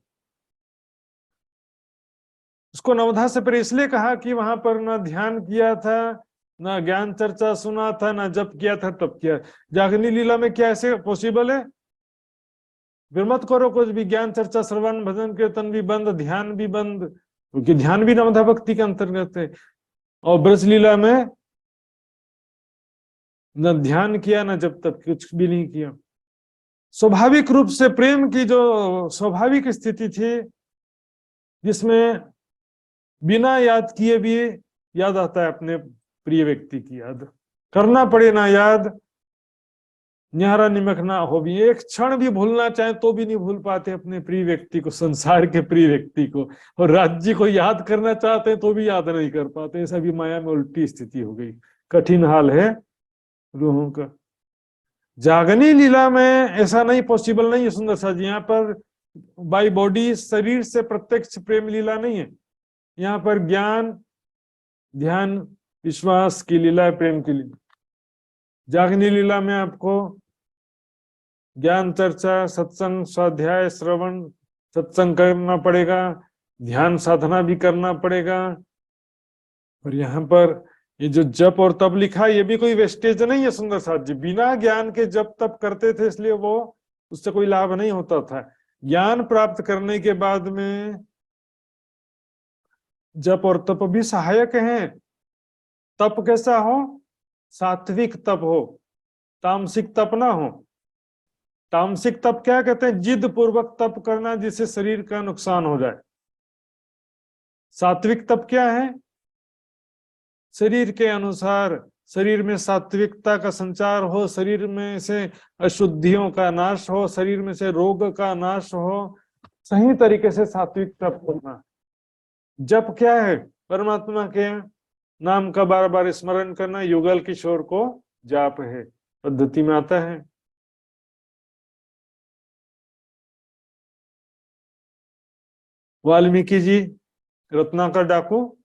उसको नवधा से पर इसलिए कहा कि वहां पर ना ध्यान किया था, ना ज्ञान चर्चा सुना था, ना जप किया था तब किया। जागनी लीला में क्या ऐसे पॉसिबल है? फिर मत करो कुछ भी, ज्ञान चर्चा श्रवण भजन कीर्तन भी बंद, ध्यान भी बंद, क्योंकि ध्यान भी नवधा भक्ति के अंतर्गत है। और ब्रज लीला में न ध्यान किया, न जब तक कुछ भी नहीं किया। स्वाभाविक रूप से प्रेम की जो स्वाभाविक स्थिति थी, जिसमें बिना याद किए भी याद आता है अपने प्रिय व्यक्ति की याद, करना पड़े ना याद, न्यारा निमक ना हो भी, एक क्षण भी भूलना चाहे तो भी नहीं भूल पाते अपने प्रिय व्यक्ति को, संसार के प्रिय व्यक्ति को। और राज्य को याद करना चाहते हैं तो भी याद नहीं कर पाते। ऐसा भी माया में उल्टी स्थिति हो गई, कठिन हाल है रूहों का। जागनी लीला में ऐसा नहीं, पॉसिबल नहीं है सुंदर सा जी। यहाँ पर बाई बॉडी शरीर से प्रत्यक्ष प्रेम लीला नहीं है, यहाँ पर ज्ञान ध्यान विश्वास की लीला है, प्रेम की लीला। जागनी लीला में आपको ज्ञान चर्चा सत्संग स्वाध्याय श्रवण सत्संग करना पड़ेगा, ध्यान साधना भी करना पड़ेगा। और यहाँ पर ये जो जप और तप लिखा है, ये भी कोई वेस्टेज नहीं है सुंदर साथ जी। बिना ज्ञान के जप तप करते थे, इसलिए वो उससे कोई लाभ नहीं होता था। ज्ञान प्राप्त करने के बाद में जप और तप भी सहायक हैं। तप कैसा हो? सात्विक तप हो, तामसिक तप ना हो। तामसिक तप क्या कहते हैं? जिद पूर्वक तप करना जिससे शरीर का नुकसान हो जाए। सात्विक तप क्या है? शरीर के अनुसार, शरीर में सात्विकता का संचार हो, शरीर में से अशुद्धियों का नाश हो, शरीर में से रोग का नाश हो, सही तरीके से सात्विक तप करना। जप क्या है? परमात्मा के नाम का बार बार स्मरण करना, युगल किशोर को जाप है, पद्धति में आता है। वाल्मीकि जी रत्नाकर डाकू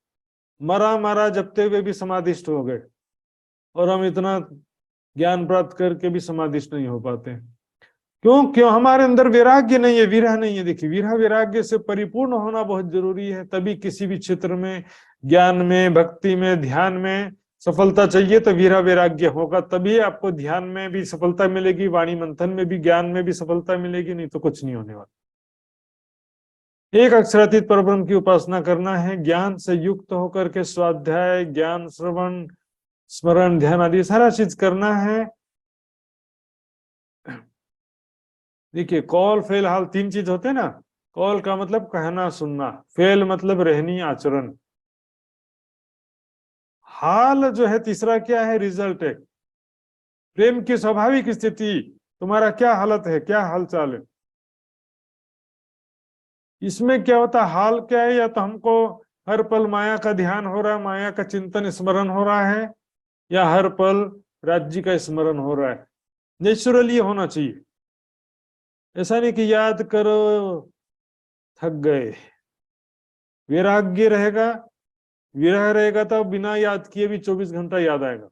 मरा मरा जपते हुए भी समाधिष्ट हो गए, और हम इतना ज्ञान प्राप्त करके भी समाधिष्ट नहीं हो पाते। क्यों? हमारे अंदर वैराग्य नहीं है, विरह नहीं है। देखिए, विरह वैराग्य से परिपूर्ण होना बहुत जरूरी है, तभी किसी भी क्षेत्र में, ज्ञान में, भक्ति में, ध्यान में सफलता चाहिए तो विरह वैराग्य होगा, तभी आपको ध्यान में भी सफलता मिलेगी, वाणी मंथन में भी, ज्ञान में भी सफलता मिलेगी, नहीं तो कुछ नहीं होने वाला। एक अक्षरातीत परब्रह्म की उपासना करना है, ज्ञान से युक्त होकर के स्वाध्याय ज्ञान श्रवण स्मरण ध्यान आदि सारा चीज करना है। देखिए कॉल फेल हाल तीन चीज होते हैं ना। कॉल का मतलब कहना सुनना, फेल मतलब रहनी आचरण, हाल जो है तीसरा क्या है, रिजल्ट है। प्रेम की स्वाभाविक स्थिति, तुम्हारा क्या हालत है, क्या हालचाल है। इसमें क्या होता है, हाल क्या है, या तो हमको हर पल माया का ध्यान हो रहा है, माया का चिंतन स्मरण हो रहा है, या हर पल राज्य का स्मरण हो रहा है। नेचुरली होना चाहिए, ऐसा नहीं कि याद करो थक गए। वैराग्य रहेगा, विरह रहेगा तो बिना याद किए भी 24 घंटा याद आएगा,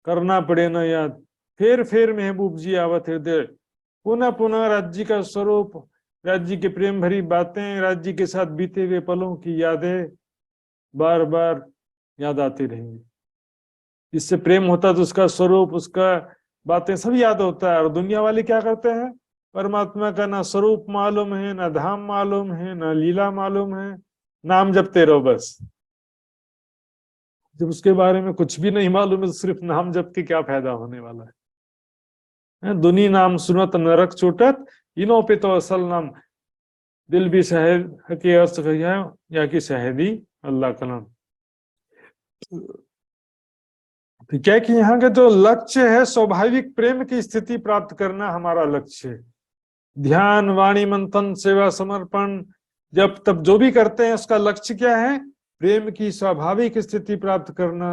करना पड़े ना याद। फिर महबूब जी आवत हृदय, पुनः पुनः राज्य का स्वरूप, राज्य के प्रेम भरी बातें, राज्य के साथ बीते हुए पलों की यादें बार बार याद आती रहेंगी। इससे प्रेम होता तो उसका स्वरूप, उसका बातें सब याद होता है। और दुनिया वाले क्या करते हैं, परमात्मा का ना स्वरूप मालूम है, ना धाम मालूम है, ना लीला मालूम है, नाम जपते रहो बस। जब उसके बारे में कुछ भी नहीं मालूम है तो सिर्फ नाम जप के क्या फायदा होने वाला है। दुनी नाम सुनत नरक छूटत, इनो पे तो असल नाम, दिल भी शहद के अर्थ या कि शहदी अल्लाह का नाम। तो क्या कि यहाँ का जो लक्ष्य है, स्वाभाविक प्रेम की स्थिति प्राप्त करना हमारा लक्ष्य है। ध्यान, वाणी, मंथन, सेवा, समर्पण, जब तब जो भी करते हैं उसका लक्ष्य क्या है, प्रेम की स्वाभाविक स्थिति प्राप्त करना।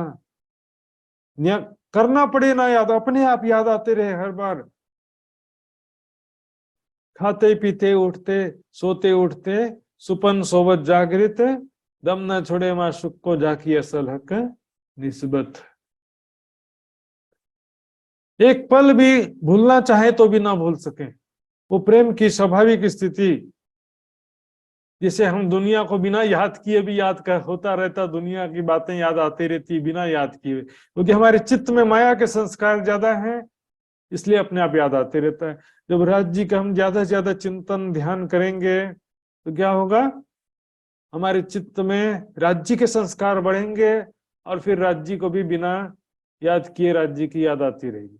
करना पड़े ना याद, अपने आप याद आते रहे हर बार, खाते पीते उठते सोते उठते, सुपन सोवत जागृत, दम न छोड़े माशुक को जाकी असल हक निस्बत। एक पल भी भूलना चाहे तो भी ना भूल सके, वो प्रेम की स्वाभाविक स्थिति, जिसे हम दुनिया को बिना याद किए भी याद कर होता रहता, दुनिया की बातें याद आती रहती बिना याद किए, क्योंकि हमारे चित्त में माया के संस्कार ज्यादा हैं, इसलिए अपने आप याद आते रहता है। जब राज्य का हम ज्यादा से ज्यादा चिंतन ध्यान करेंगे तो क्या होगा, हमारे चित्त में राज्य के संस्कार बढ़ेंगे, और फिर राज्य को भी बिना याद किए राज्य की याद आती रहेगी।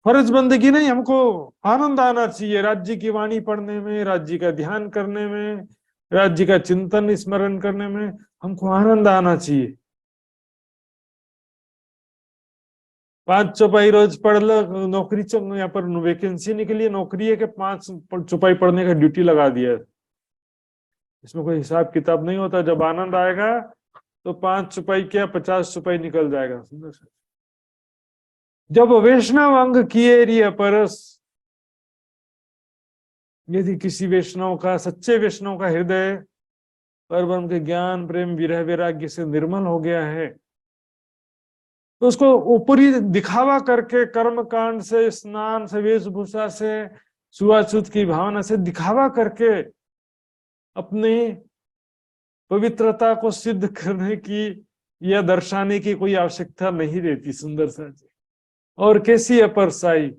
फर्ज बंदगी नहीं, हमको आनंद आना चाहिए राज्य की वाणी पढ़ने में, राज्य का ध्यान करने में, राज्य का चिंतन स्मरण करने में हमको आनंद आना चाहिए। 5 चौपाई रोज पढ़ लो, नौकरी यहाँ पर वैकेंसी निकली है, नौकरी है कि 5 चौपाई पढ़ने का ड्यूटी लगा दिया है। इसमें कोई हिसाब किताब नहीं होता, जब आनंद आएगा तो 5 चौपाई क्या 50 चौपाई निकल जाएगा। सुंदर से जब वैष्णव अंग किए रिय परस, यदि किसी वैष्णव का, सच्चे वैष्णव का हृदय परब्रह्म के ज्ञान प्रेम विरह वैराग्य से निर्मल हो गया है, तो उसको ऊपरी दिखावा करके, कर्म कांड से, स्नान से, वेशभूषा से, छुआछूत की भावना से दिखावा करके अपनी पवित्रता को सिद्ध करने की या दर्शाने की कोई आवश्यकता नहीं रहती। सुंदर सा जी, और कैसी अपरसाई,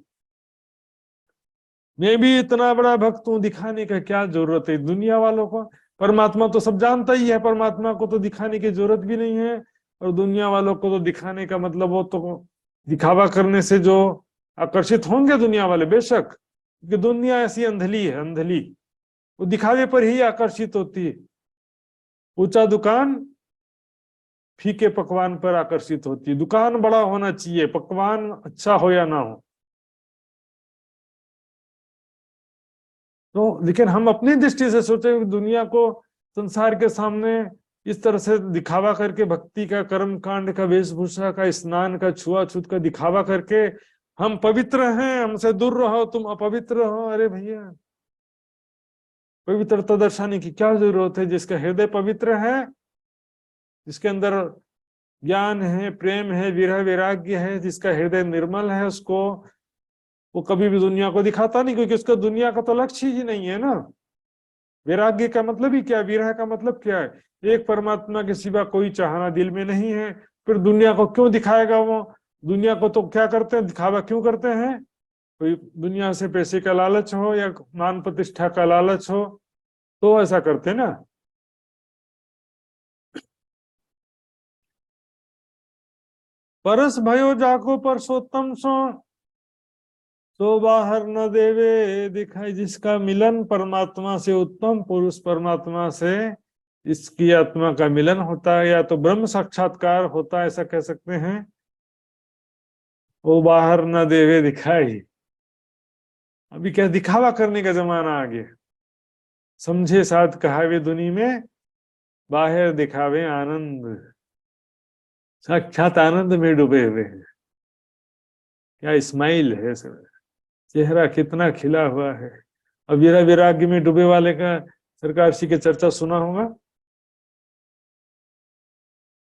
मैं भी इतना बड़ा भक्त हूं, दिखाने का क्या जरूरत है दुनिया वालों को। परमात्मा तो सब जानता ही है, परमात्मा को तो दिखाने की जरूरत भी नहीं है, और दुनिया वालों को तो दिखाने का मतलब, वो तो दिखावा करने से जो आकर्षित होंगे दुनिया वाले, बेशक, क्योंकि दुनिया ऐसी अंधली है, अंधली, वो दिखावे पर ही आकर्षित होती है। ऊंचा दुकान फीके पकवान पर आकर्षित होती है। दुकान बड़ा होना चाहिए, पकवान अच्छा हो या ना हो। तो लेकिन हम अपनी दृष्टि से सोचे कि दुनिया को संसार के सामने इस तरह से दिखावा करके, भक्ति का, कर्म कांड का, वेशभूषा का, स्नान का, छुआछूत का दिखावा करके, हम पवित्र हैं, हमसे दूर रहो, तुम अपवित्र हो। अरे भैया, पवित्रता दर्शाने की क्या जरूरत है? जिसका हृदय पवित्र है, जिसके अंदर ज्ञान है, प्रेम है, विरह वैराग्य है, जिसका हृदय निर्मल है, उसको वो कभी भी दुनिया को दिखाता नहीं, क्योंकि उसका दुनिया का तो लक्ष्य ही नहीं है ना। वैराग्य का मतलब ही क्या, विरह का मतलब क्या है? एक परमात्मा के सिवा कोई चाहना दिल में नहीं है, फिर दुनिया को क्यों दिखाएगा वो? दुनिया को तो क्या करते हैं, दिखावा क्यों करते हैं? कोई दुनिया से पैसे का लालच हो या मान प्रतिष्ठा का लालच हो तो ऐसा करते हैं ना। परस भयो जाको परसोत्तम सो, तो बाहर न देवे दिखाई। जिसका मिलन परमात्मा से, उत्तम पुरुष परमात्मा से इसकी आत्मा का मिलन होता है, या तो ब्रह्म साक्षात्कार होता है, ऐसा कह सकते हैं। वो बाहर न देवे दिखाई। अभी क्या दिखावा करने का जमाना आ गया। समझे साथ कहावे दुनी में, बाहर दिखावे आनंद। साक्षात आनंद में डूबे हुए हैं। क्या स्माइल है सब, चेहरा कितना खिला हुआ है। अब वीरा वैराग्य में डूबे वाले का सरकार श्री की चर्चा सुना होगा।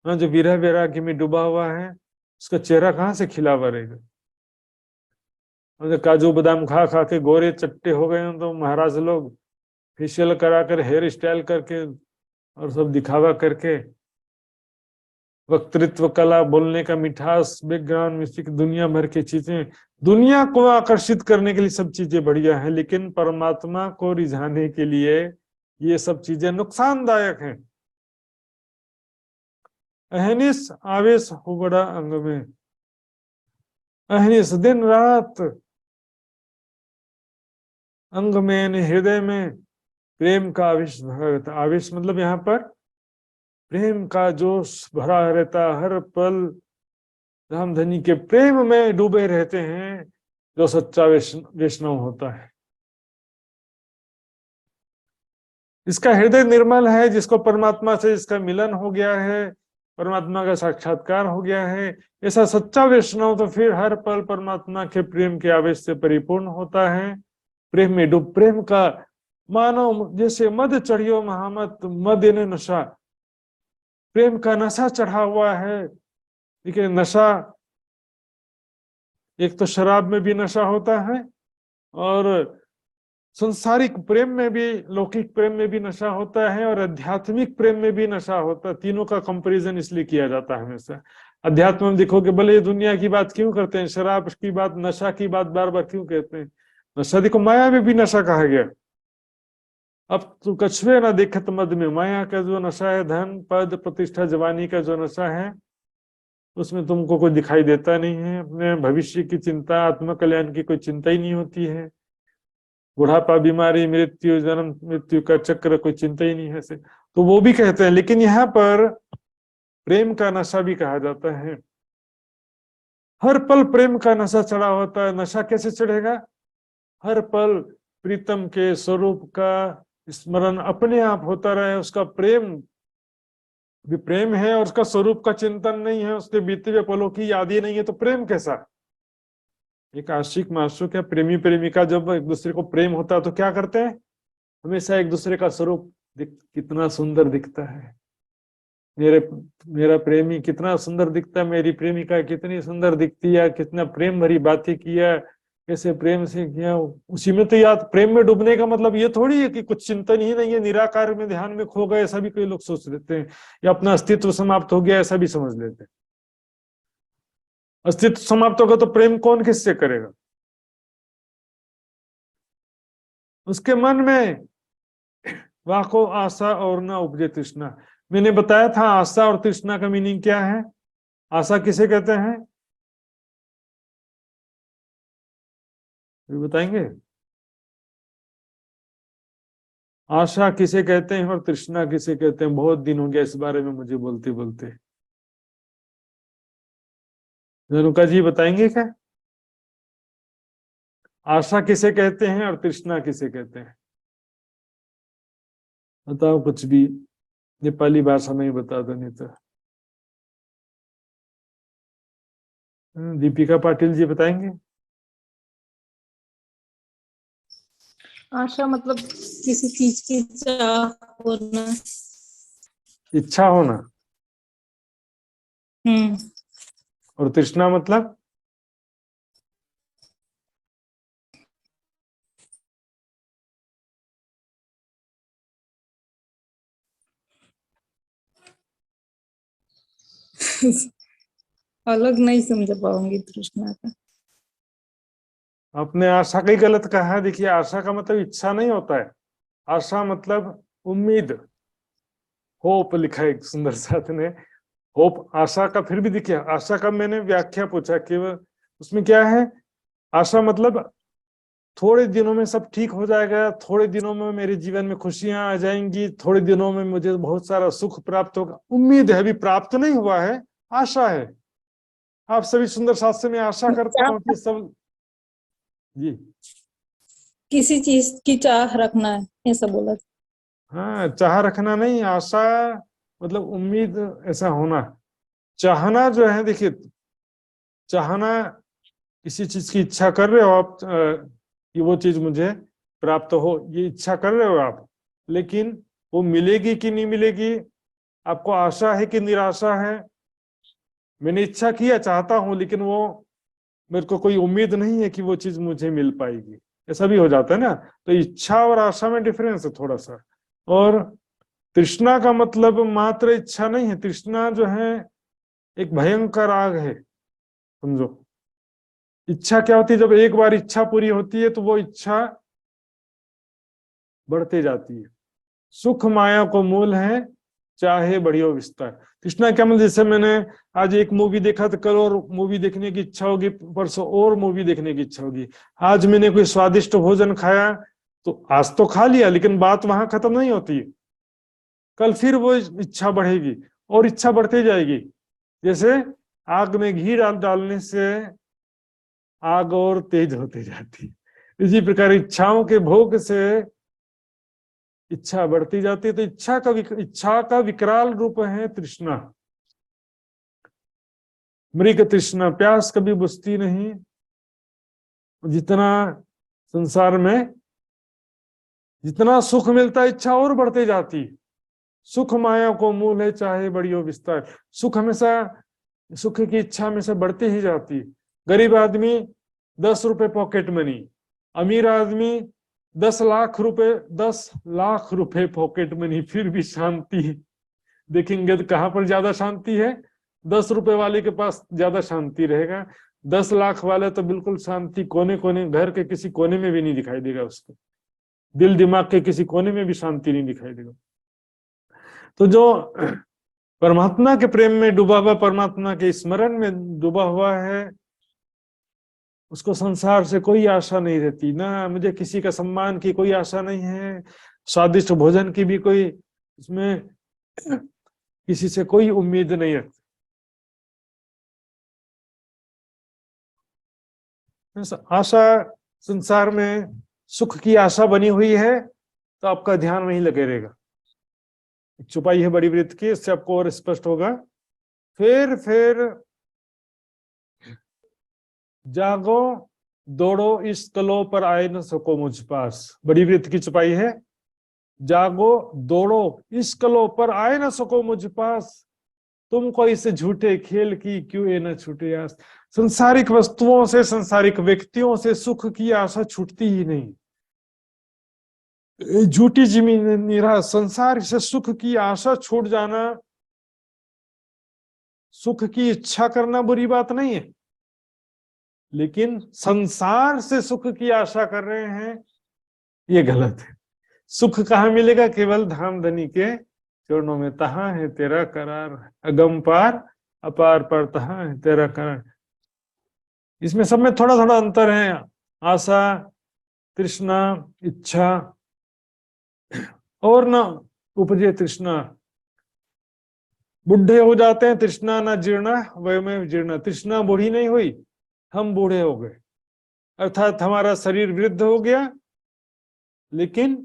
हाँ, जो वीरा वैराग्य में डूबा हुआ है उसका चेहरा कहाँ से खिला हुआ रहेगा। काजू बादाम खा खा के गोरे चट्टे हो गए हैं, तो महाराज लोग फेशियल कराकर, हेयर स्टाइल करके और सब दिखावा करके, वक्तृत्व कला, बोलने का मिठास, बैकग्राउंड म्यूजिक, दुनिया भर की चीजें, दुनिया को आकर्षित करने के लिए सब चीजें बढ़िया है, लेकिन परमात्मा को रिझाने के लिए ये सब चीजें नुकसानदायक हैं। अहनिस आवेश हो बड़ा अंग में, अहनिस दिन रात अंग में, हृदय में प्रेम का आवेश भरा रहता। आवेश मतलब यहाँ पर प्रेम का जोश भरा रहता। हर पल रामधनी के प्रेम में डूबे रहते हैं जो सच्चा वैष्णव होता है। इसका हृदय निर्मल है, जिसको परमात्मा से इसका मिलन हो गया है, परमात्मा का साक्षात्कार हो गया है, ऐसा सच्चा वैष्णव तो फिर हर पल परमात्मा के प्रेम के आवेश से परिपूर्ण होता है। प्रेम में डूब, प्रेम का मानो जैसे मद चढ़ियो महामत, मद यानी नशा, प्रेम का नशा चढ़ा हुआ है। लेकिन नशा, एक तो शराब में भी नशा होता है और संसारिक प्रेम में भी, लौकिक प्रेम में भी नशा होता है और आध्यात्मिक प्रेम में भी नशा होता है। तीनों का कंपैरिजन इसलिए किया जाता है हमेशा। अध्यात्म में देखोगे, भले दुनिया की बात क्यों करते हैं, शराब की बात, नशा की बात बार बार क्यों कहते हैं। नशा देखो, माया में भी नशा कहा गया। अब तू कछुए ना देखत मद में, माया का जो नशा है, धन पद प्रतिष्ठा जवानी का जो नशा है, उसमें तुमको कोई दिखाई देता नहीं है। अपने भविष्य की चिंता, आत्म कल्याण की कोई चिंता ही नहीं होती है। बुढ़ापा, बीमारी, मृत्यु, जन्म मृत्यु का चक्र, कोई चिंता ही नहीं है से, तो वो भी कहते हैं। लेकिन यहाँ पर प्रेम का नशा भी कहा जाता है। हर पल प्रेम का नशा चढ़ा होता है। नशा कैसे चढ़ेगा? हर पल प्रीतम के स्वरूप का स्मरण अपने आप होता रहे। उसका प्रेम भी प्रेम है और उसका स्वरूप का चिंतन नहीं है, उसके बीते हुए पलों की याद ही नहीं है, तो प्रेम कैसा? एक आशिक माशूक या प्रेमी प्रेमिका जब एक दूसरे को प्रेम होता है तो क्या करते हैं? हमेशा एक दूसरे का स्वरूप कितना सुंदर दिखता है, मेरा प्रेमी कितना सुंदर दिखता है, मेरी प्रेमिका कितनी सुंदर दिखती है, कितना प्रेम भरी बातें किया, कैसे प्रेम से किया, उसी में तो याद। प्रेम में डूबने का मतलब ये थोड़ी है कि कुछ चिंतन ही नहीं है, निराकार में ध्यान में खो गए, ऐसा भी कई लोग सोच लेते हैं, या अपना अस्तित्व समाप्त हो गया, ऐसा भी समझ लेते हैं। अस्तित्व समाप्त होगा तो प्रेम कौन किससे करेगा? उसके मन में वाको आशा और न उपजे तृष्णा। मैंने बताया था आशा और तृष्णा का मीनिंग क्या है। आशा किसे कहते हैं, बताएंगे? आशा किसे कहते हैं और तृष्णा किसे कहते हैं? बहुत दिन हो गया इस बारे में मुझे बोलते बोलते। रेणुका जी बताएंगे क्या? आशा किसे कहते हैं और तृष्णा किसे कहते हैं? बताओ कुछ भी, नेपाली भाषा में ही बता दो, नहीं तो। दीपिका पाटिल जी बताएंगे। आशा मतलब किसी चीज की चाह होना, इच्छा होना। हम्म। और तृष्णा मतलब अलग नहीं समझ पाऊंगी तृष्णा का। आपने आशा का ही गलत कहा है। देखिए, आशा का मतलब इच्छा नहीं होता है। आशा मतलब उम्मीद, होप लिखा है एक सुंदर साथ ने, होप। आशा का फिर भी देखिए, आशा का मैंने व्याख्या पूछा कि उसमें क्या है। आशा मतलब थोड़े दिनों में सब ठीक हो जाएगा, थोड़े दिनों में मेरे जीवन में खुशियां आ जाएंगी, थोड़े दिनों में मुझे बहुत सारा सुख प्राप्त होगा। उम्मीद है, अभी प्राप्त नहीं हुआ है, आशा है। आप सभी सुंदर शास्त्र में आशा करते हो कि सब जी किसी चीज की चाह रखना है, ऐसा बोला। हाँ, चाह रखना नहीं, आशा मतलब उम्मीद, ऐसा होना। चाहना जो है, देखिए, चाहना, किसी चीज की इच्छा कर रहे हो आप कि वो चीज मुझे प्राप्त हो, ये इच्छा कर रहे हो आप, लेकिन वो मिलेगी कि नहीं मिलेगी, आपको आशा है कि निराशा है। मैंने इच्छा किया, चाहता हूं, लेकिन वो मेरे को कोई उम्मीद नहीं है कि वो चीज मुझे मिल पाएगी, ऐसा भी हो जाता है ना। तो इच्छा और आशा में डिफरेंस है थोड़ा सा। और तृष्णा का मतलब मात्र इच्छा नहीं है, तृष्णा जो है एक भयंकर आग है, समझो। इच्छा क्या होती है, जब एक बार इच्छा पूरी होती है तो वो इच्छा बढ़ते जाती है। सुख माया को मूल है, चाहे बढ़ियो विस्तार। तृष्णा क्या मतलब, जैसे मैंने आज एक मूवी देखा तो कल और मूवी देखने की इच्छा होगी, परसों और मूवी देखने की इच्छा होगी। आज मैंने कोई स्वादिष्ट भोजन खाया तो आज तो खा लिया, लेकिन बात वहां खत्म नहीं होती है, कल फिर वो इच्छा बढ़ेगी और इच्छा बढ़ती जाएगी। जैसे आग में घी डालने से आग और तेज होती जाती है, इसी प्रकार इच्छाओं के भोग से इच्छा बढ़ती जाती है। तो इच्छा का विकराल रूप है तृष्णा। मृग तृष्णा, प्यास कभी बुझती नहीं। जितना संसार में जितना सुख मिलता है, इच्छा और बढ़ती जाती। सुख माया को मूल है, चाहे बढ़ियो विस्तार। सुख हमेशा, सुख की इच्छा हमेशा बढ़ती ही जाती। गरीब आदमी 10 रुपए पॉकेट मनी, अमीर आदमी 10 लाख रुपए पॉकेट मनी, फिर भी शांति। देखेंगे तो कहां पर ज्यादा शांति है, 10 रुपए वाले के पास ज्यादा शांति रहेगा। 10 लाख वाले तो बिल्कुल शांति कोने कोने, घर के किसी कोने में भी नहीं दिखाई देगा उसको, दिल दिमाग के किसी कोने में भी शांति नहीं दिखाई देगा। तो जो परमात्मा के प्रेम में डूबा हुआ, परमात्मा के स्मरण में डूबा हुआ है, उसको संसार से कोई आशा नहीं रहती। ना मुझे किसी का सम्मान की कोई आशा नहीं है, स्वादिष्ट भोजन की भी कोई, इसमें किसी से कोई उम्मीद नहीं रखती। आशा, संसार में सुख की आशा बनी हुई है तो आपका ध्यान वहीं लगे रहेगा। चुपाई है बड़ी वृत्त की, इससे आपको और स्पष्ट होगा। फिर जागो दौड़ो इस कलो पर आए न सको मुझ पास। बड़ी वृत्त की चुपाई है, जागो दौड़ो इस कलो पर आए न सको मुझ पास, तुमको इस झूठे खेल की क्यों ये न छूटे आस। संसारिक वस्तुओं से, संसारिक व्यक्तियों से सुख की आशा छूटती ही नहीं। झूठी जमीन निराश, संसार से सुख की आशा छूट जाना, सुख की इच्छा करना बुरी बात नहीं है, लेकिन संसार से सुख की आशा कर रहे हैं, ये गलत है। सुख कहाँ मिलेगा? केवल धाम धनी के चरणों में। तहाँ है तेरा करार, अगम पार अपार पर तहाँ है तेरा करार। इसमें सब में थोड़ा थोड़ा अंतर है। आशा, तृष्णा, इच्छा और न उपजे तृष्णा। बुढ़े हो जाते हैं, तृष्णा न जीर्णा वयमेव जीर्णा। तृष्णा बूढ़ी नहीं हुई, हम बूढ़े हो गए, अर्थात हमारा शरीर वृद्ध हो गया, लेकिन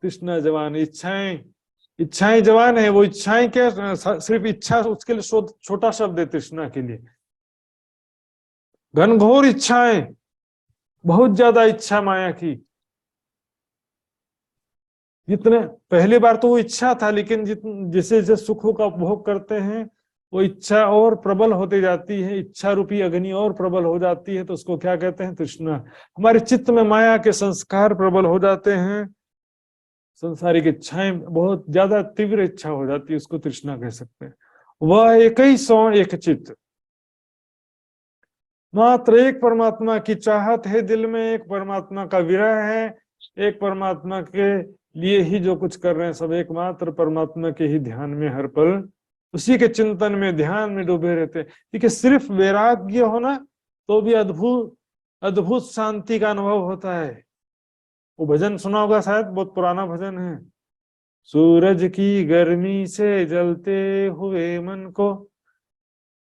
तृष्णा जवान। इच्छाएं जवान है। वो इच्छाएं क्या, सिर्फ इच्छा, उसके लिए छोटा शब्द है तृष्णा के लिए। घनघोर इच्छाएं, बहुत ज्यादा इच्छा माया की। जितने पहली बार तो वो इच्छा था, लेकिन जैसे जैसे सुखों का उपभोग करते हैं वो इच्छा और प्रबल होती जाती है, इच्छा रूपी अग्नि और प्रबल हो जाती है, तो उसको क्या कहते हैं? तृष्णा। हमारे चित्त में माया के संस्कार प्रबल हो जाते हैं, संसारिक इच्छाएं बहुत ज्यादा तीव्र इच्छा हो जाती है, उसको तृष्णा कह सकते हैं। वह एक ही सौ एक चित्त, मात्र एक परमात्मा की चाहत है दिल में, एक परमात्मा का विरह है, एक परमात्मा के लिए ही जो कुछ कर रहे हैं सब एकमात्र परमात्मा के ही ध्यान में, हर पल उसी के चिंतन में, ध्यान में डूबे रहते हैं। देखिए, सिर्फ वैराग्य होना तो भी अद्भुत अद्भुत शांति का अनुभव होता है। वो भजन सुना होगा शायद, बहुत पुराना भजन है। सूरज की गर्मी से जलते हुए मन को,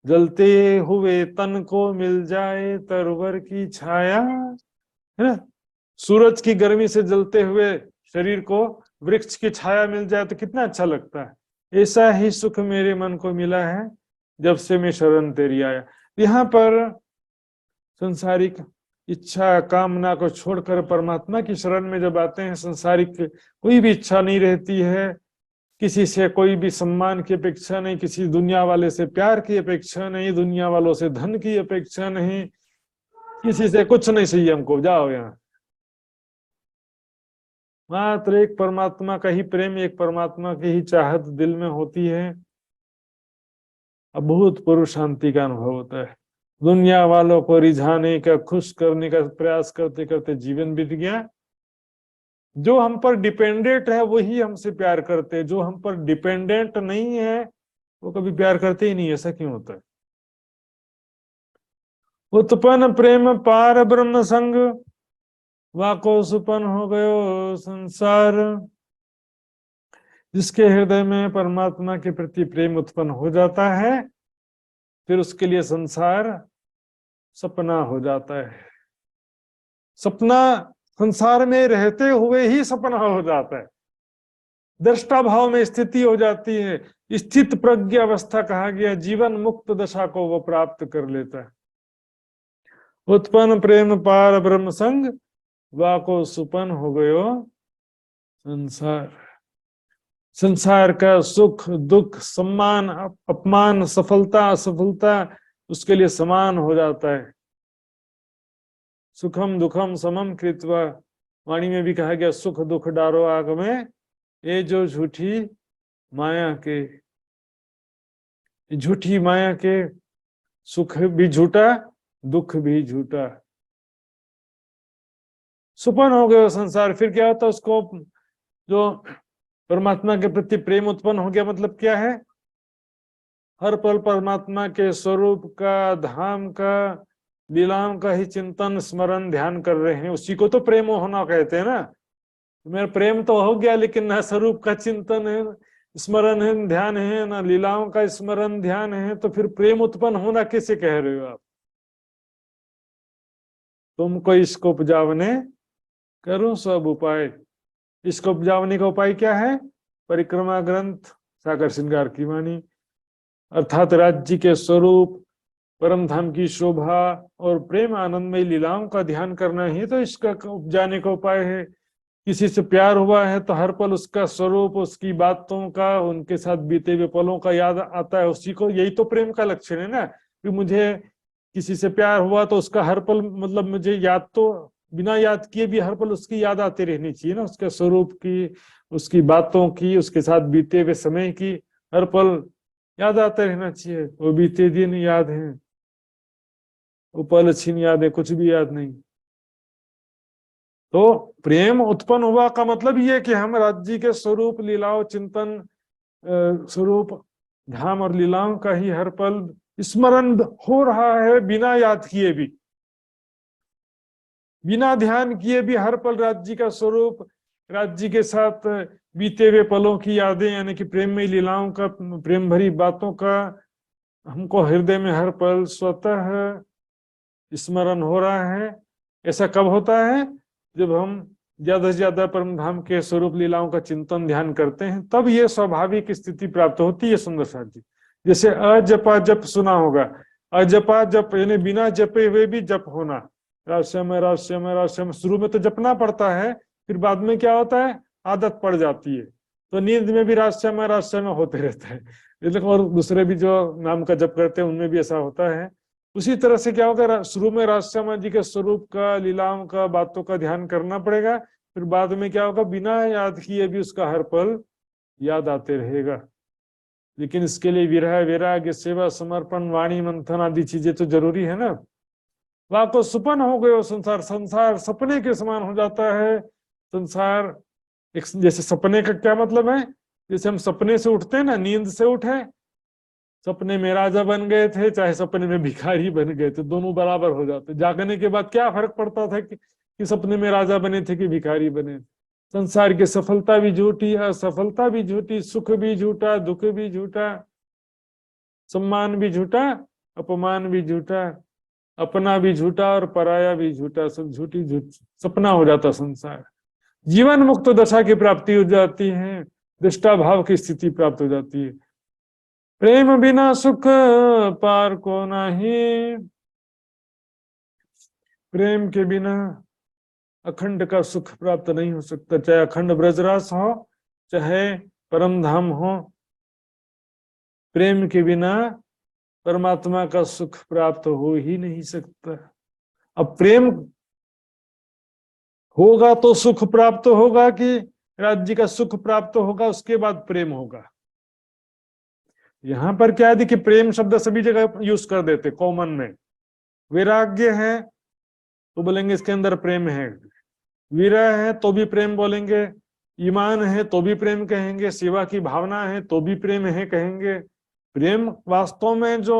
जलते हुए तन को मिल जाए तरवर की छाया, है ना। सूरज की गर्मी से जलते हुए शरीर को वृक्ष की छाया मिल जाए तो कितना अच्छा लगता है। ऐसा ही सुख मेरे मन को मिला है जब से मैं शरण तेरी आया। यहाँ पर संसारिक इच्छा कामना को छोड़कर परमात्मा की शरण में जब आते हैं, संसारिक कोई भी इच्छा नहीं रहती है, किसी से कोई भी सम्मान की अपेक्षा नहीं, किसी दुनिया वाले से प्यार की अपेक्षा नहीं, दुनिया वालों से धन की अपेक्षा नहीं, किसी से कुछ नहीं चाहिए हमको, जाओ यहाँ। मात्र एक परमात्मा का ही प्रेम, एक परमात्मा की ही चाहत दिल में होती है। अभूतपूर्व शांति का अनुभव होता है। दुनिया वालों को रिझाने का, खुश करने का प्रयास करते करते जीवन बीत गया। जो हम पर डिपेंडेंट है वही हमसे प्यार करते हैं, जो हम पर डिपेंडेंट नहीं है वो कभी प्यार करते ही नहीं। ऐसा क्यों होता है? उत्पन्न प्रेम पार ब्रह्म संग, वाको सुपन हो गयो संसार। जिसके हृदय में परमात्मा के प्रति प्रेम उत्पन्न हो जाता है, फिर उसके लिए संसार सपना हो जाता है। सपना संसार में रहते हुए ही सपना हो जाता है, दृष्टा भाव में स्थिति हो जाती है। स्थित प्रज्ञ अवस्था कहा गया, जीवन मुक्त दशा को वो प्राप्त कर लेता है। उत्पन्न प्रेम पार ब्रह्म संग, वाको सुपन हो गयो संसार। संसार का सुख दुख, सम्मान अपमान, सफलता असफलता उसके लिए समान हो जाता है। सुखम दुखम समम कृत्वा, वाणी में भी कहा गया, सुख दुख डारो आग में, ये जो झूठी माया के, झूठी माया के सुख भी झूठा, दुख भी झूठा। सुपन हो गया संसार। फिर क्या होता, उसको जो परमात्मा के प्रति प्रेम उत्पन्न हो गया, मतलब क्या है? हर पल परमात्मा के स्वरूप का, धाम का, लीलाओं का ही चिंतन स्मरण ध्यान कर रहे हैं। उसी को तो प्रेम होना कहते हैं ना। मेरा प्रेम तो हो गया, लेकिन ना स्वरूप का चिंतन है, स्मरण है, ध्यान है, ना लीलाओं का स्मरण ध्यान है, तो फिर प्रेम उत्पन्न होना कैसे कह रहे हो आप? तुमको इसको उपजावने करूं सब उपाय। इसको उपजावने का उपाय क्या है? परिक्रमा ग्रंथ, साकर श्रृंगार की वाणी, अर्थात राज्य के स्वरूप, परम धाम की शोभा और प्रेम आनंदमय लीलाओं का ध्यान करना ही तो इसका उपजाने का उपाय है। किसी से प्यार हुआ है तो हर पल उसका स्वरूप, उसकी बातों का, उनके साथ बीते हुए पलों का याद आता है। उसी को, यही तो प्रेम का लक्षण है ना। कि मुझे किसी से प्यार हुआ तो उसका हर पल, मतलब मुझे याद तो बिना याद किए भी हर पल उसकी याद आती रहनी चाहिए ना, उसके स्वरूप की, उसकी बातों की, उसके साथ बीते हुए समय की हर पल याद आता रहना चाहिए। वो बीते दिन याद हैं, वो पल छीन याद है, कुछ भी याद नहीं। तो प्रेम उत्पन्न हुआ का मतलब ये कि हम राज्य के स्वरूप, लीलाओं, चिंतन, स्वरूप, धाम और लीलाओं का ही हर पल स्मरण हो रहा है, बिना याद किए भी, बिना ध्यान किए भी हर पल राज्य का स्वरूप, राज्य के साथ बीते हुए पलों की यादें, यानी कि प्रेम में लीलाओं का, प्रेम भरी बातों का हमको हृदय में हर पल स्वतः स्मरण हो रहा है। ऐसा कब होता है? जब हम ज्यादा से ज्यादा परम धाम के स्वरूप लीलाओं का चिंतन ध्यान करते हैं, तब ये स्वाभाविक स्थिति प्राप्त होती है। सुंदर साथ जी, जैसे अजपा जप सुना होगा, अजपा जप यानी बिना जपे हुए भी जप होना, रहस्यमय रहस्यमय रहस्यमय। शुरू में तो जपना पड़ता है, फिर बाद में क्या होता है, आदत पड़ जाती है, तो नींद में भी रहस्यमय रहस्यमय होते रहता है। और दूसरे भी जो नाम का जप करते हैं उनमें भी ऐसा होता है। उसी तरह से क्या होगा, शुरू में रहस्यमय जी के स्वरूप का, लीलाओं का, बातों का ध्यान करना पड़ेगा, फिर बाद में क्या होगा, बिना याद किए भी उसका हर पल याद आते रहेगा। लेकिन इसके लिए विरह, वैराग्य, सेवा, समर्पण, वाणी मंथन आदि चीजें तो जरूरी है ना। वाको सुपन हो गए संसार, संसार सपने के समान हो जाता है। संसार एक, जैसे सपने का क्या मतलब है, जैसे हम सपने से उठते हैं ना, नींद से उठे सपने में राजा बन गए थे चाहे सपने में भिखारी बन गए थे, दोनों बराबर हो जाते। जागने के बाद क्या फर्क पड़ता था कि सपने में राजा बने थे कि भिखारी बने। संसार की सफलता भी झूठी, असफलता भी झूठी, सुख भी झूठा, दुख भी झूठा, सम्मान भी झूठा, अपमान भी झूठा, अपना भी झूठा और पराया भी झूठा, सब झूठी झूठ सपना हो जाता संसार। जीवन मुक्त दशा की प्राप्ति हो जाती है, दृष्टा भाव की स्थिति प्राप्त हो जाती है। प्रेम बिना सुख पार को नहीं, प्रेम के बिना अखंड का सुख प्राप्त नहीं हो सकता। चाहे अखंड ब्रजरास हो चाहे परम धाम हो, प्रेम के बिना परमात्मा का सुख प्राप्त हो ही नहीं सकता। अब प्रेम होगा तो सुख प्राप्त होगा कि राज्य का सुख प्राप्त होगा, उसके बाद प्रेम होगा। यहां पर क्या है कि प्रेम शब्द सभी जगह यूज कर देते कॉमन में। वैराग्य है तो बोलेंगे इसके अंदर प्रेम है, विरह है तो भी प्रेम बोलेंगे, ईमान है तो भी प्रेम कहेंगे, सेवा की भावना है तो भी प्रेम है कहेंगे। प्रेम वास्तव में जो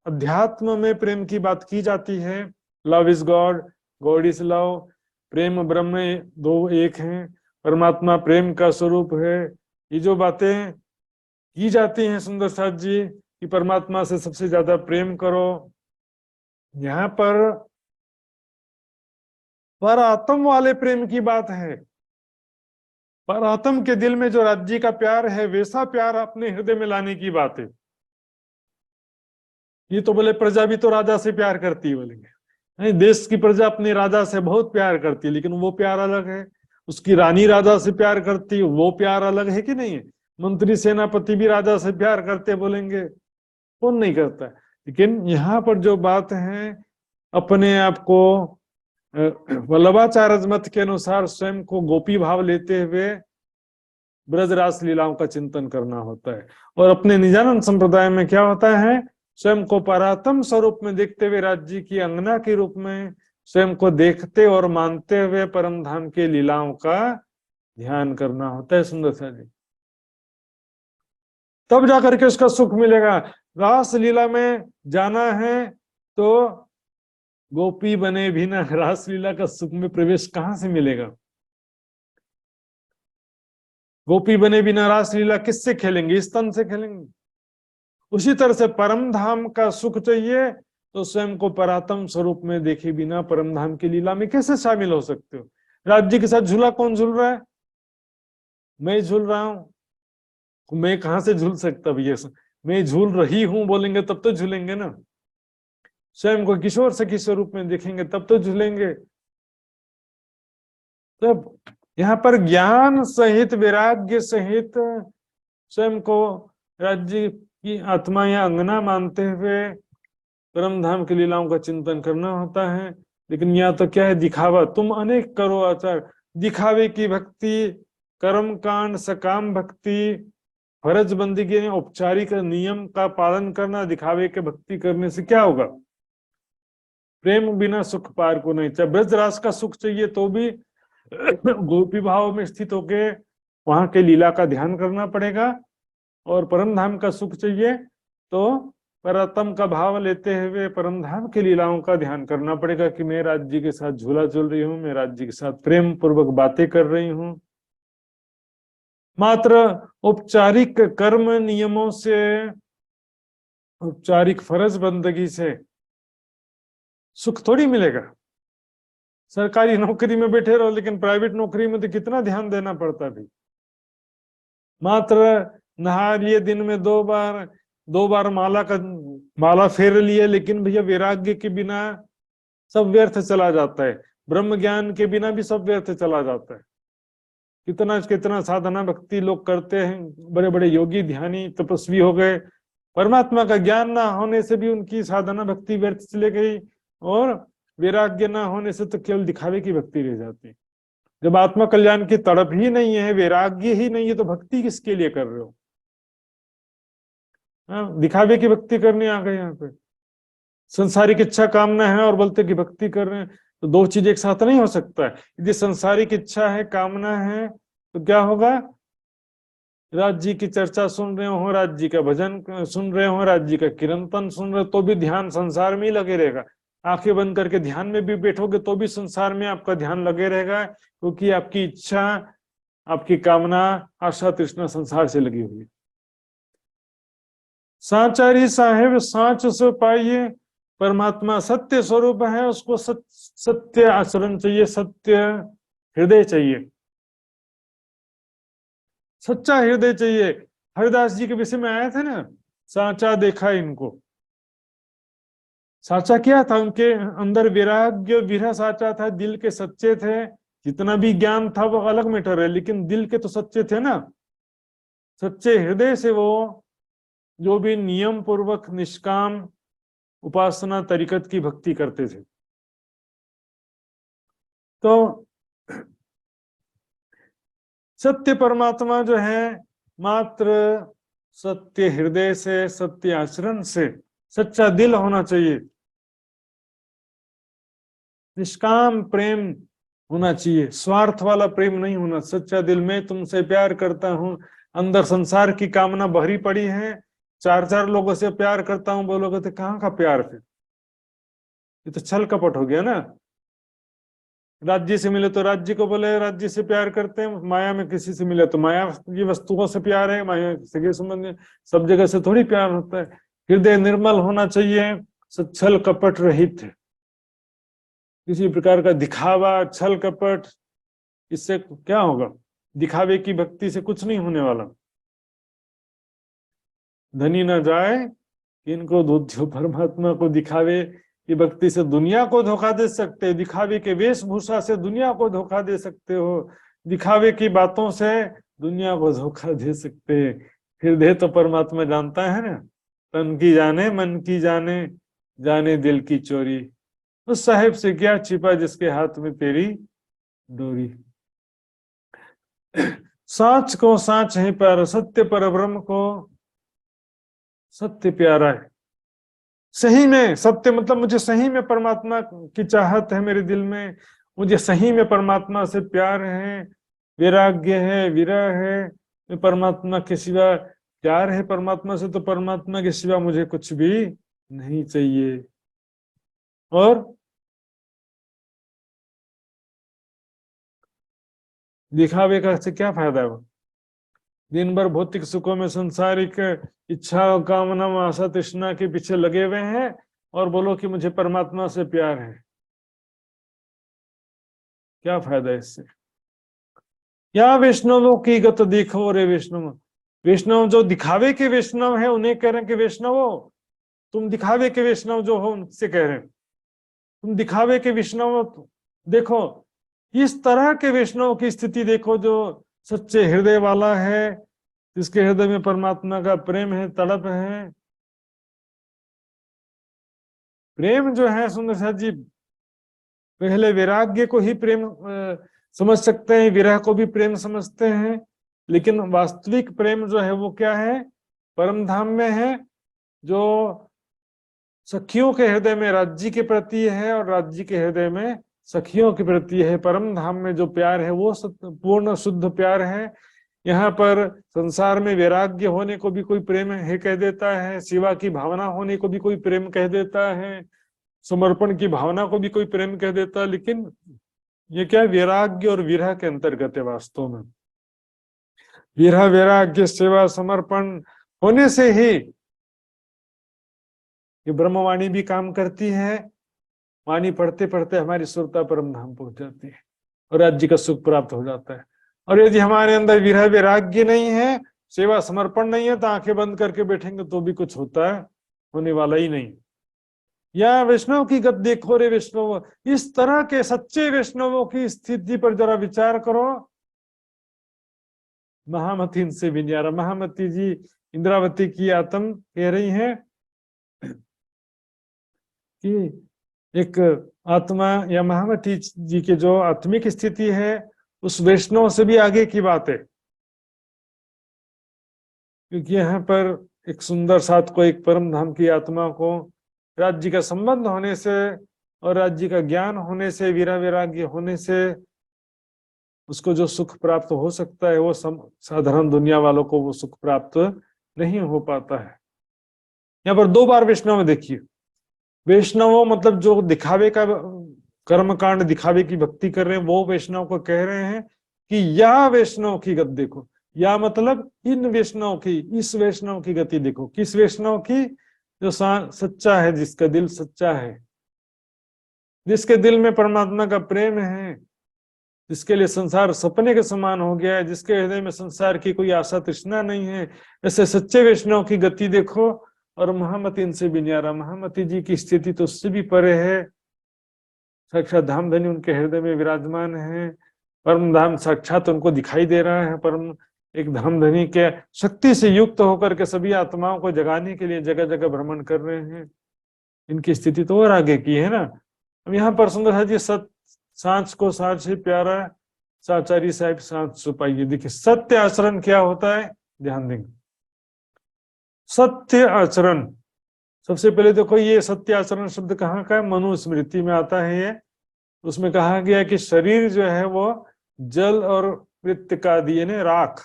अध्यात्म में प्रेम की बात की जाती है, love is God, God is love, प्रेम ब्रह्म दो एक हैं, परमात्मा प्रेम का स्वरूप है, ये जो बातें की जाती हैं सुंदर साथ जी कि परमात्मा से सबसे ज्यादा प्रेम करो, यहाँ पर आत्म वाले प्रेम की बात है। पर आत्म के दिल में जो राज्य का प्यार है वैसा प्यार अपने हृदय में लाने की बात है। ये तो बोले प्रजा भी तो राजा से प्यार करती है, बोलेंगे नहीं, देश की प्रजा अपने राजा से बहुत प्यार करती है, लेकिन वो प्यार अलग है। उसकी रानी राजा से प्यार करती है, वो प्यार अलग है कि नहीं है। मंत्री सेनापति भी राजा से प्यार करते, बोलेंगे कौन नहीं करता है। लेकिन यहाँ पर जो बात है, अपने आप को वल्लभाचार्य मत के अनुसार स्वयं को गोपी भाव लेते हुए ब्रजरास लीलाओं का चिंतन करना होता है। और अपने निजानंद संप्रदाय में क्या होता है, स्वयं को परात्म स्वरूप में देखते हुए राज्य की अंगना के रूप में स्वयं को देखते और मानते हुए परम धाम के लीलाओं का ध्यान करना होता है सुंदर सा जी। तब जाकर के उसका सुख मिलेगा। रास लीला में जाना है तो गोपी बने बिना रास लीला का सुख में प्रवेश कहां से मिलेगा। गोपी बने बिना रास लीला किससे खेलेंगे, स्तन से खेलेंगे। उसी तरह से परम धाम का सुख चाहिए तो स्वयं को परात्म स्वरूप में देखे बिना परम धाम की लीला में कैसे शामिल हो सकते हो। राज्य के साथ झूला कौन झूल रहा है, मैं झूल रहा हूं। मैं कहां से झूल सकता भैया, मैं झूल रही हूं बोलेंगे तब तो झूलेंगे ना। स्वयं को किशोर सखी स्वरूप में देखेंगे तब तो झूलेंगे। तब यहाँ पर ज्ञान सहित वैराग्य सहित स्वयं को राज्य की आत्मा या अंगना मानते हुए परम धाम की लीलाओं का चिंतन करना होता है। लेकिन यहाँ तो क्या है, दिखावा। तुम अनेक करो आचार, दिखावे की भक्ति, कर्म कांड, सकाम भक्ति, फर्ज बंदगी, औपचारिक नियम का पालन करना, दिखावे के भक्ति करने से क्या होगा। प्रेम बिना सुख पार को नहीं। चाहे ब्रजरास का सुख चाहिए तो भी गोपी भाव में स्थित होके वहां के लीला का ध्यान करना पड़ेगा, और परम धाम का सुख चाहिए तो परात्म का भाव लेते हुए परम धाम की लीलाओं का ध्यान करना पड़ेगा कि मैं राज्य के साथ झूला झूल रही हूँ, मैं राज्य के साथ प्रेम पूर्वक बातें कर रही हूँ। मात्र औपचारिक कर्म नियमों से, औपचारिक फर्ज बंदगी से सुख थोड़ी मिलेगा। सरकारी नौकरी में बैठे रहो लेकिन प्राइवेट नौकरी में तो कितना ध्यान देना पड़ता है। मात्र नहा लिए दिन में दो बार माला फेर लिए, लेकिन भैया वैराग्य के बिना सब व्यर्थ चला जाता है। ब्रह्म ज्ञान के बिना भी सब व्यर्थ चला जाता है। कितना साधना भक्ति लोग करते हैं, बड़े बड़े योगी ध्यानी तपस्वी हो गए, परमात्मा का ज्ञान ना होने से भी उनकी साधना भक्ति व्यर्थ चले गई, और वैराग्य ना होने से तो केवल दिखावे की भक्ति रह जाती। जब आत्मा कल्याण की तड़प ही नहीं है, वैराग्य ही नहीं है, तो भक्ति किसके लिए कर रहे हो। दिखावे की भक्ति करने आ गए यहाँ पे, संसारिक इच्छा कामना है और बोलते कि भक्ति कर रहे हैं, तो दो चीज एक साथ नहीं हो सकता है। यदि संसारिक इच्छा है कामना है तो क्या होगा, राज्य की चर्चा सुन रहे हो, राज्य का भजन सुन रहे हो, राज्य का कीर्तन सुन रहे हो, तो भी ध्यान संसार में ही लगे रहेगा। आंखें बंद करके ध्यान में भी बैठोगे तो भी संसार में आपका ध्यान लगे रहेगा, क्योंकि आपकी इच्छा, आपकी कामना, आशा, तृष्णा संसार से लगी हुई है। साचारी साहेब साच से पाइए, परमात्मा सत्य स्वरूप है, उसको सत्य आचरण चाहिए, सत्य हृदय चाहिए, सच्चा हृदय चाहिए। हरिदास जी के विषय में आया था ना, साचा देखा इनको। साचा क्या था? उनके अंदर वैराग्य विरह साचा था, दिल के सच्चे थे। जितना भी ज्ञान था वो अलग मैटर है, लेकिन दिल के तो सच्चे थे ना। सच्चे हृदय से वो जो भी नियम पूर्वक निष्काम उपासना तरीकत की भक्ति करते थे। तो सत्य परमात्मा जो है, मात्र सत्य हृदय से, सत्य आचरण से, सच्चा दिल होना चाहिए, निष्काम प्रेम होना चाहिए, स्वार्थ वाला प्रेम नहीं होना। सच्चा दिल, मैं तुमसे प्यार करता हूं, अंदर संसार की कामना भरी पड़ी है, चार चार लोगों से प्यार करता हूं बोलोगे तो कहाँ का प्यार? फिर ये तो छल कपट हो गया ना। राज्य से मिले तो राज्य को बोले राज्य से प्यार करते हैं, माया में किसी से मिले तो माया की वस्तुओं से प्यार है, माया से संबंध, सब जगह से थोड़ी प्यार होता है। हृदय निर्मल होना चाहिए, छल कपट रहित है, किसी प्रकार का दिखावा, छल कपट, इससे क्या होगा? दिखावे की भक्ति से कुछ नहीं होने वाला। धनी न जाए कि इनको धोध्यो, परमात्मा को दिखावे की भक्ति से दुनिया को धोखा दे सकते हो, दिखावे के वेशभूषा से दुनिया को धोखा दे सकते हो, दिखावे की बातों से दुनिया को धोखा दे सकते हैं। हृदय तो परमात्मा जानता है ना, तन की जाने मन की जाने, जाने दिल की चोरी, उस साहिब से क्या छिपा जिसके हाथ में तेरी डोरी। साच को साच है प्यारा, सत्य पर ब्रह्म को सत्य प्यारा है। सही में सत्य मतलब मुझे सही में परमात्मा की चाहत है मेरे दिल में, मुझे सही में परमात्मा से प्यार है, वैराग्य है, विरह है, मैं परमात्मा के सिवा, प्यार है परमात्मा से तो परमात्मा के सिवा मुझे कुछ भी नहीं चाहिए। और दिखावे का से क्या फायदा है? वो दिन भर भौतिक सुखों में, सांसारिक इच्छा, कामना, आशा, तृष्णा के पीछे लगे हुए हैं, और बोलो कि मुझे परमात्मा से प्यार है, क्या फायदा इससे? या वैष्णवों की गत देखो रे वैष्णव, वैष्णव जो दिखावे के वैष्णव है उन्हें कह रहे हैं कि वैष्णवो, तुम दिखावे के वैष्णव जो हो उनसे कह रहे हैं, तुम दिखावे के वैष्णव देखो। इस तरह के वैष्णव की स्थिति देखो जो सच्चे हृदय वाला है, जिसके हृदय में परमात्मा का प्रेम है, तड़प है। प्रेम जो है सुंदर साथ जी, पहले वैराग्य को ही प्रेम समझ सकते हैं, विरह को भी प्रेम समझते हैं, लेकिन वास्तविक प्रेम जो है वो क्या है? परम धाम में है, जो सखियों के हृदय में राज्य के प्रति है और राज्य के हृदय में सखियों के प्रति है। परम धाम में जो प्यार है वो पूर्ण शुद्ध प्यार है। यहाँ पर संसार में वैराग्य होने को भी कोई प्रेम है कह देता है, सेवा की भावना होने को भी कोई प्रेम कह देता है, समर्पण की भावना को भी कोई प्रेम कह देता है, लेकिन ये क्या वैराग्य और विरह के अंतर्गत है वास्तव में। विरह, वैराग्य, सेवा, समर्पण होने से ही ये ब्रह्मवाणी भी काम करती है। वाणी पढ़ते पढ़ते हमारी सुरता परम धाम पहुंच जाती है और राज्य का सुख प्राप्त हो जाता है। और यदि हमारे अंदर विरह वैराग्य नहीं है, सेवा समर्पण नहीं है, तो आंखें बंद करके बैठेंगे तो भी कुछ होता है, होने वाला ही नहीं। या वैष्णव की गत देखो रे वैष्णव, इस तरह के सच्चे वैष्णवों की स्थिति पर जरा विचार करो। महामती इनसे भी न्यारा। महामती जी इंद्रावती की आत्म कह रही है कि एक आत्मा या महामती जी की जो आत्मिक स्थिति है उस वैष्णव से भी आगे की बात है, क्योंकि यहाँ पर एक सुंदर साथ को, एक परम धाम की आत्मा को राज्य का संबंध होने से और राज्य का ज्ञान होने से, वीरा वैराग्य होने से उसको जो सुख प्राप्त हो सकता है वो साधारण दुनिया वालों को वो सुख प्राप्त नहीं हो पाता है। यहाँ पर 2 बार वैष्णव में देखिए, वैष्णव मतलब जो दिखावे का कर्म कांड, दिखावे की भक्ति कर रहे हैं, वो वैष्णव को कह रहे हैं कि यह वैष्णव की गति देखो। या मतलब इन वैष्णव की, इस वैष्णव की गति देखो। किस वैष्णव की? जो सच्चा है, जिसका दिल सच्चा है, जिसके दिल में परमात्मा का प्रेम है, जिसके लिए संसार सपने के समान हो गया है, जिसके हृदय में संसार की कोई आशा तृष्णा नहीं है, ऐसे सच्चे वैष्णव की गति देखो। और महामती इनसे भी न्यारा, महामती जी की स्थिति तो उससे भी परे है। साक्षात धामधनी उनके हृदय में विराजमान है, परम धाम साक्षात उनको दिखाई दे रहा है। परम एक धामधनी के शक्ति से युक्त होकर के सभी आत्माओं को जगाने के लिए जगह जगह भ्रमण कर रहे हैं। इनकी स्थिति तो और आगे की है ना। अब यहाँ पर सुंदर जी सांच को सांच से प्यारा, साचारी साहिब सांच छुपाइए। देखिए सत्य आचरण क्या होता है, ध्यान देंगे। सत्य आचरण, सबसे पहले देखो ये सत्य आचरण शब्द कहाँ का है? मनुस्मृति में आता है ये। उसमें कहा गया कि शरीर जो है वो जल और मृत्तिका यानी राख,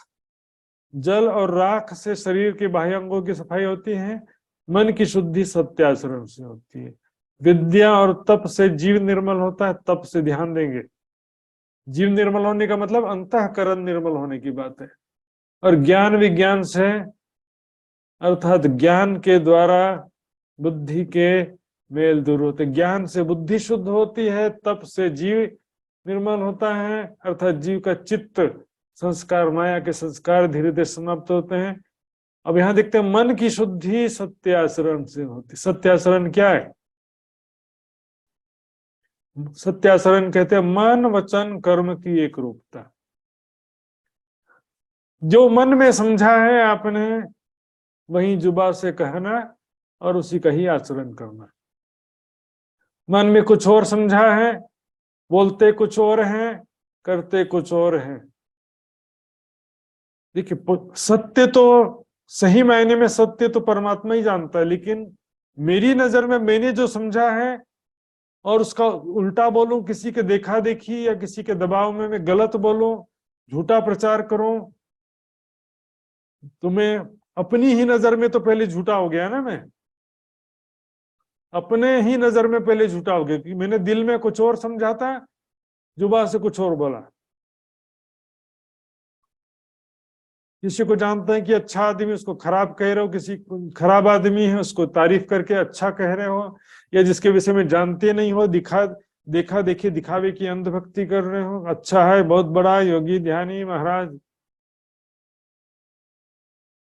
जल और राख से शरीर के बाह्य अंगों की सफाई होती है। मन की शुद्धि सत्य आचरण से होती है। विद्या और तप से जीव निर्मल होता है। तप से, ध्यान देंगे, जीव निर्मल होने का मतलब अंतःकरण निर्मल होने की बात है। और ज्ञान विज्ञान से, अर्थात ज्ञान के द्वारा बुद्धि के मेल दूर होते, ज्ञान से बुद्धि शुद्ध होती है। तप से जीव निर्मल होता है, अर्थात जीव का चित्त, संस्कार, माया के संस्कार धीरे धीरे समाप्त होते हैं। अब यहां देखते हैं मन की शुद्धि सत्य आचरण से होती। सत्य आचरण क्या है? सत्य आचरण कहते हैं मन वचन कर्म की एक रूपता। जो मन में समझा है आपने वही जुबा से कहना और उसी का ही आचरण करना। मन में कुछ और समझा है, बोलते कुछ और हैं, करते कुछ और हैं। देखिए सत्य तो, सही मायने में सत्य तो परमात्मा ही जानता है, लेकिन मेरी नजर में मैंने जो समझा है और उसका उल्टा बोलूं, किसी के देखा देखी या किसी के दबाव में मैं गलत बोलूं, झूठा प्रचार करूं, तो मैं अपनी ही नजर में तो पहले झूठा हो गया ना। मैं अपने ही नजर में पहले झूठा हो गया कि मैंने दिल में कुछ और समझा था, जुबान से कुछ और बोला। किसी को जानते हैं कि अच्छा आदमी, उसको खराब कह रहे हो, किसी खराब आदमी है उसको तारीफ करके अच्छा कह रहे हो, या जिसके विषय में जानते नहीं हो देखा देखी दिखावे की अंधभक्ति कर रहे हो। अच्छा है, बहुत बड़ा योगी ध्यानी महाराज,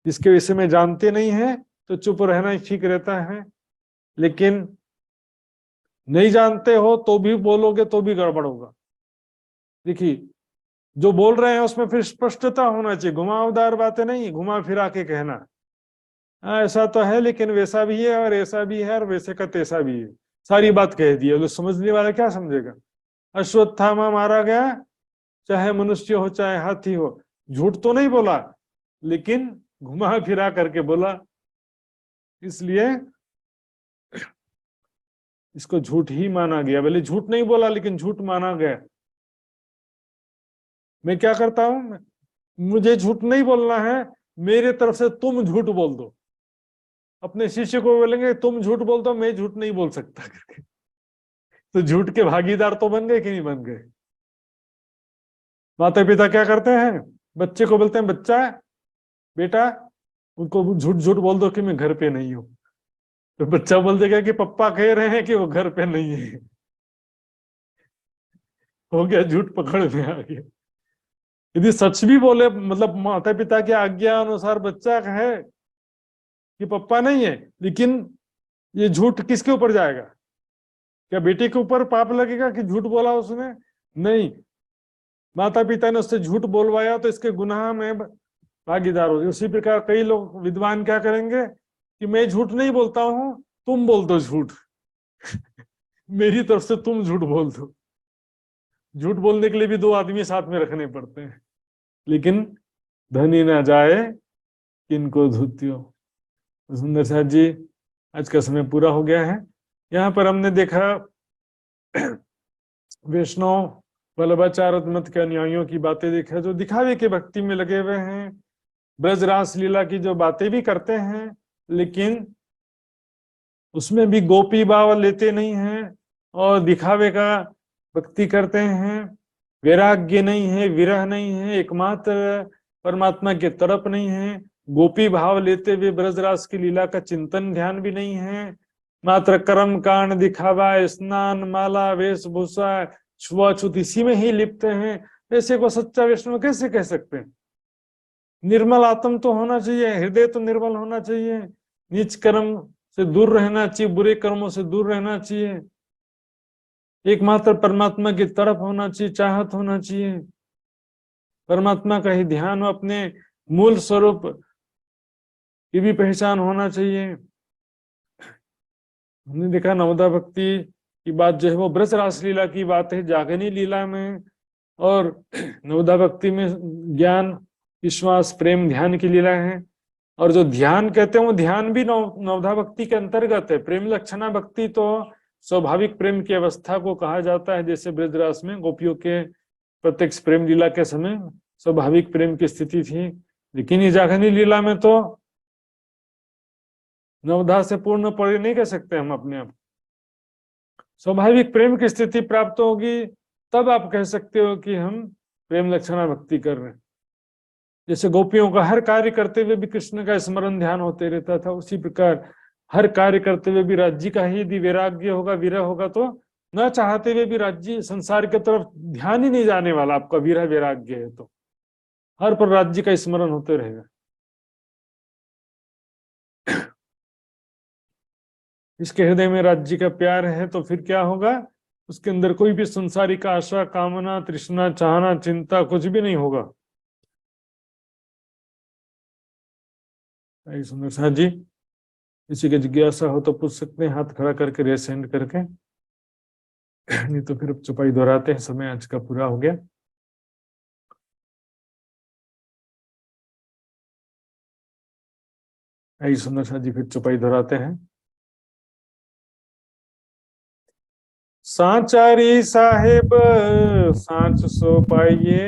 जिसके विषय में जानते नहीं है तो चुप रहना ही ठीक रहता है। लेकिन नहीं जानते हो तो भी बोलोगे तो भी गड़बड़ होगा। देखिए जो बोल रहे हैं उसमें फिर स्पष्टता होना चाहिए, घुमावदार बातें नहीं, घुमा फिरा के कहना ऐसा तो है लेकिन वैसा भी है और ऐसा भी है और वैसे का तैसा भी है, सारी बात कह दी है। तो समझने वाला क्या समझेगा? अश्वत्थामा मारा गया, चाहे मनुष्य हो चाहे हाथी हो, झूठ तो नहीं बोला लेकिन घुमा फिरा करके बोला, इसलिए इसको झूठ ही माना गया। भले झूठ नहीं बोला लेकिन झूठ माना गया। मैं क्या करता हूं, मुझे झूठ नहीं बोलना है, मेरे तरफ से तुम झूठ बोल दो। अपने शिष्य को बोलेंगे तुम झूठ बोल दो, मैं झूठ नहीं बोल सकता करके। तो झूठ के भागीदार तो बन गए कि नहीं बन गए? माता पिता क्या करते हैं, बच्चे को बोलते हैं बच्चा बेटा उनको झूठ झूठ बोल दो कि मैं घर पे नहीं हूं। तो बच्चा बोल देगा कि पप्पा कह रहे हैं कि वो घर पे नहीं है। हो गया, झूठ पकड़ में आ गया। यदि सच भी बोले, मतलब माता पिता की आज्ञा अनुसार बच्चा है कि पप्पा नहीं है, लेकिन ये झूठ किसके ऊपर जाएगा? क्या बेटे के ऊपर पाप लगेगा कि झूठ बोला उसने? नहीं, माता पिता ने उससे झूठ बोलवाया तो इसके गुनाह में भागीदार हो। उसी प्रकार कई लोग विद्वान क्या करेंगे कि मैं झूठ नहीं बोलता हूं, तुम बोल दो झूठ। मेरी तरफ से तुम झूठ बोल दो। झूठ बोलने के लिए भी 2 आदमी साथ में रखने पड़ते हैं। लेकिन धनी ना जाए किनको धुत्यो। सुंदर साहब जी, आज का समय पूरा हो गया है। यहाँ पर हमने देखा वैष्णव वल्लभाचार्य मत के अनुयायियों की बातें देखा जो दिखावे के भक्ति में लगे हुए हैं, ब्रज रास लीला की जो बातें भी करते हैं लेकिन उसमें भी गोपी भाव लेते नहीं हैं और दिखावे का भक्ति करते हैं, वैराग्य नहीं है, विरह नहीं है, एकमात्र परमात्मा के तरफ नहीं है, गोपी भाव लेते हुए ब्रजरास की लीला का चिंतन ध्यान भी नहीं है, मात्र कर्म कांड दिखावा, स्नान माला वेशभूषा छुआछूत इसी में ही लिप्त हैं। ऐसे को सच्चा वैष्णव कैसे कह सकते हैं? निर्मल आत्म तो होना चाहिए, हृदय तो निर्मल होना चाहिए, नीच कर्म से दूर रहना चाहिए, बुरे कर्मों से दूर रहना चाहिए, एकमात्र परमात्मा की तरफ होना चाहिए, चाहत होना चाहिए, परमात्मा का ही ध्यान, अपने मूल स्वरूप की भी पहचान होना चाहिए। हमने देखा नवदा भक्ति की बात जो है वो ब्रज रास लीला की बात है, जागनी लीला में, और नवदा भक्ति में ज्ञान विश्वास प्रेम ध्यान की लीला है। और जो ध्यान कहते हैं वो ध्यान भी नवधा भक्ति के अंतर्गत है। प्रेम लक्षणा भक्ति तो स्वाभाविक प्रेम की अवस्था को कहा जाता है, जैसे ब्रजरास में गोपियों के प्रत्यक्ष प्रेम लीला के समय स्वाभाविक प्रेम की स्थिति थी, लेकिन ये जागनी लीला में तो नवधा से पूर्ण परे नहीं कह सकते हम अपने आप। स्वाभाविक प्रेम की स्थिति प्राप्त होगी तब आप कह सकते हो कि हम प्रेम लक्षणा भक्ति कर रहे हैं। जैसे गोपियों का हर कार्य करते हुए भी कृष्ण का स्मरण ध्यान होते रहता था, उसी प्रकार हर कार्य करते हुए भी राज्य का ही यदि वैराग्य होगा, विरह होगा, तो न चाहते हुए भी राज्य संसार की तरफ ध्यान ही नहीं जाने वाला। आपका विरह वैराग्य है तो हर पर राज्य का स्मरण होते रहेगा। इसके हृदय में राज्य का प्यार है तो फिर क्या होगा, उसके अंदर कोई भी संसारिक आशा, कामना, तृष्णा, चाहना, चिंता कुछ भी नहीं होगा। सुंदर साहब जी, किसी की जिज्ञासा हो तो पूछ सकते हैं, हाथ खड़ा करके, रेस हैंड करके, नहीं तो फिर चुपाई दोहराते हैं, समय आज का पूरा हो गया। आई सुंदर साहब जी, फिर चुपाई दोहराते हैं। सांचारी साहेब सांच सो पाइए,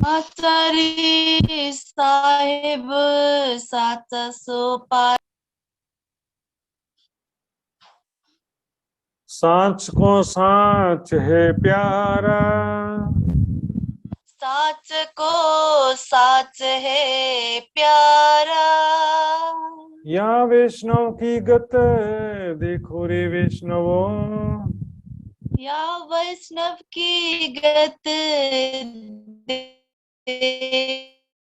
आचार्य साहेब साच सो पाए, सांच को सांच है प्यारा, साच को साच है प्यारा, या वैष्णव की गत देखो रे वैष्णवों, या वैष्णव की गत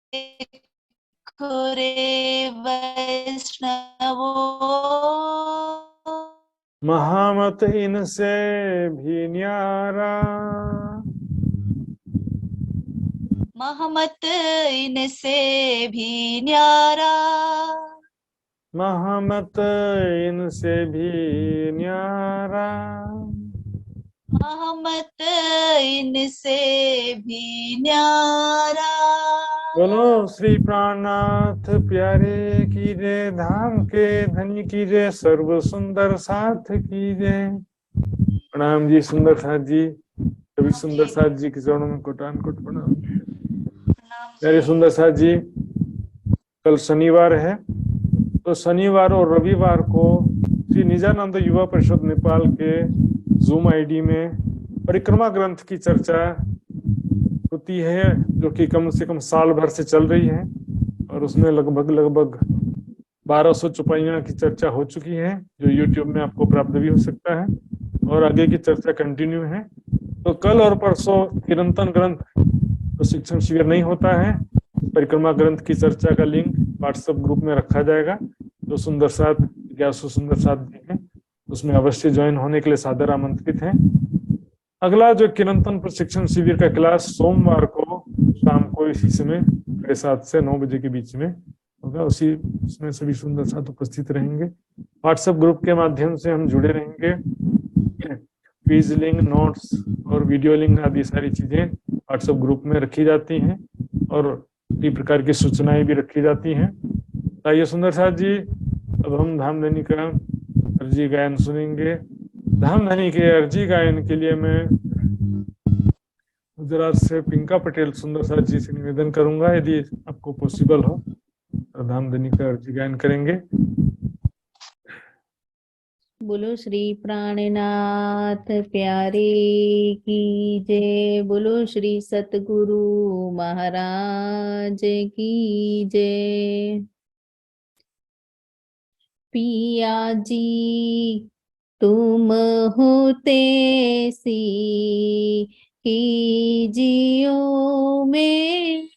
देखो रे वैष्णवों, महामत इनसे भी न्यारा, महमत इनसे भी न्यारा, महमत इनसे भी न्यारा, महमत इनसे भी न्यारा। बोलो श्री प्राणनाथ प्यारे की जय, धाम के धनी की जय, सर्व सुंदर साथ की जय। प्रणाम जी सुंदर साथ जी, सभी सुंदर साथ जी के चरणों में कोटान कोट प्रणाम। प्यारे सुंदर साथ जी, कल शनिवार है, तो शनिवार और रविवार को श्री निजानंद युवा परिषद नेपाल के जूम आईडी में परिक्रमा ग्रंथ की चर्चा होती है, जो कि कम से कम साल भर से चल रही है, और उसमें लगभग 1200 चौपाइयां की चर्चा हो चुकी है, जो यूट्यूब में आपको प्राप्त भी हो सकता है, और आगे की चर्चा कंटिन्यू है। तो कल और परसों चिरंतन ग्रंथ प्रशिक्षण शिविर नहीं होता है। परिक्रमा ग्रंथ की चर्चा का लिंक व्हाट्सएप ग्रुप में रखा जाएगा, जो सुंदर साथ ज्ञासु सुंदर साथ जी हैं उसमें अवश्य ज्वाइन होने के लिए सादर आमंत्रित हैं। अगला जो चिरंतन प्रशिक्षण शिविर का क्लास सोमवार को शाम को इसी समय 7:30 से 9 बजे के बीच में होगा, उसमें सभी सुंदर साथ उपस्थित रहेंगे। व्हाट्सएप ग्रुप के माध्यम से हम जुड़े रहेंगे। क्विज लिंक, नोट्स और वीडियो लिंक आदि सारी चीजें व्हाट्सएप ग्रुप में रखी जाती हैं, और कई प्रकार की सूचनाएं भी रखी जाती हैं। आइए सुंदर साथ जी, अब हम धामधनी का अर्जी गायन सुनेंगे। धामधनी के अर्जी गायन के लिए मैं गुजरात से पिंका पटेल सुंदर साथ जी से निवेदन करूंगा, यदि आपको पॉसिबल हो तो धामधनी का अर्जी गायन करेंगे। बोलो श्री प्राणनाथ प्यारे की जय। बोलो श्री सतगुरु महाराज की जय। पिया जी तुम होते सी कीजियो में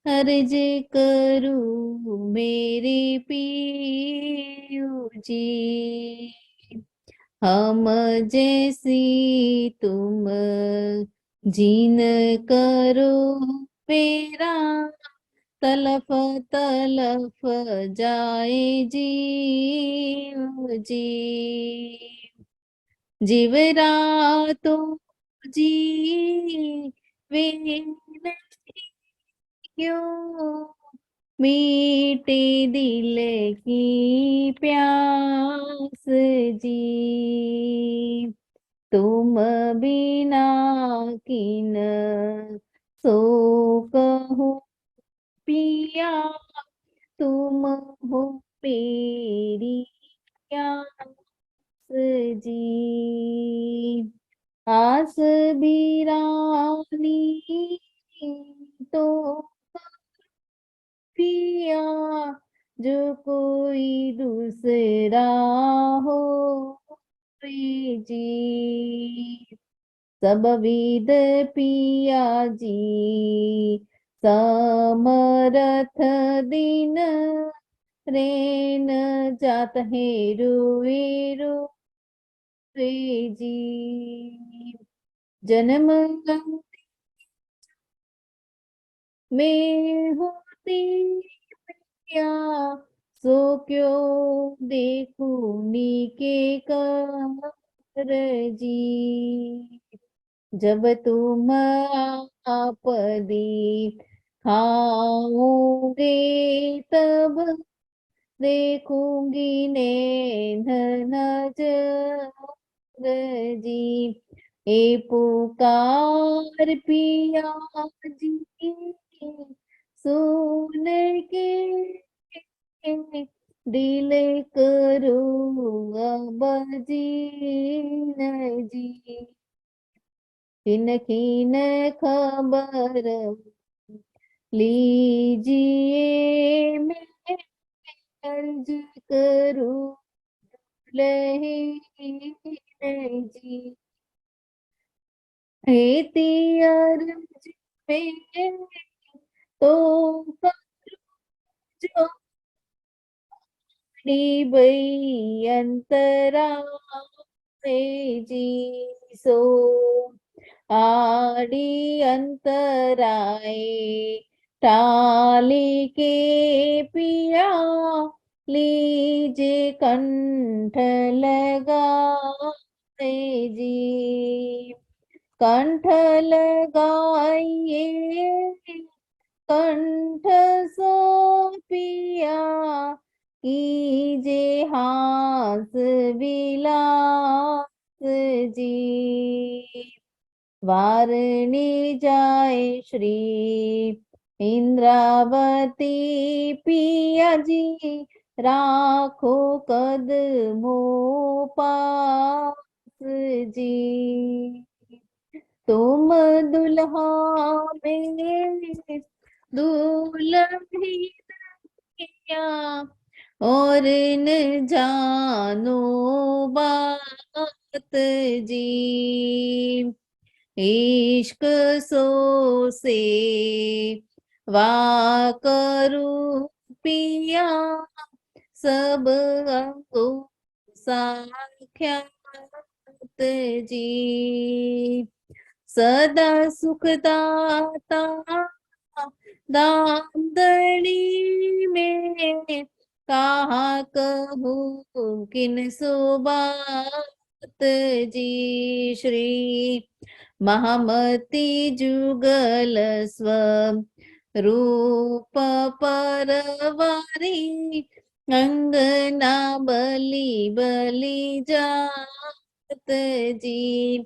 अर्ज करूं मेरे पियू जी। हम जैसी तुम जीन करो मेरा तलफ तलफ जाए जीव जी। जीवरा तो जी वे क्यों मीटे दिल की प्यास जी। तुम बिना किन सो कहूँ पिया तुम हो मेरी प्यास जी। आस बिरानी तो पिया जो कोई दूसरा हो रे जी। सब विद पिया जी समरथ दिन रेन जात है रोए रोए जी। जन्म में होती पिया सो क्यों देखूं नीके कर जी। जब तुम आपदी खाओगे तब देखूंगी नैन नजर जी। ए पुकार पिया जी सुन के दिल करूँगा बजीन जी। खिन खिन खबर लीजिए मैं अर्ज करूँ लहीन जी। हेती अर्ज में तो करूँ जो भई अंतरा जी। सो आड़ी अंतराए टाली के पिया लीजे कंठ लगा जी। कंठ लगाइए कंठ सो पिया कीजे हास विलास जी। वारणी जाए श्री इंद्रावती पिया जी राखो कदमों पास जी। तुम दुल्हा में दुल्हन क्या और न जानो बात जी। इश्क सो से वा करूं पिया सब अंगो साख्यात जी। सदा सुखदाता दामदड़ी में कहा कहूँ किन सो बात जी। श्री महामती जुगल स्व रूप परवारी अंगना बली बली जात जी,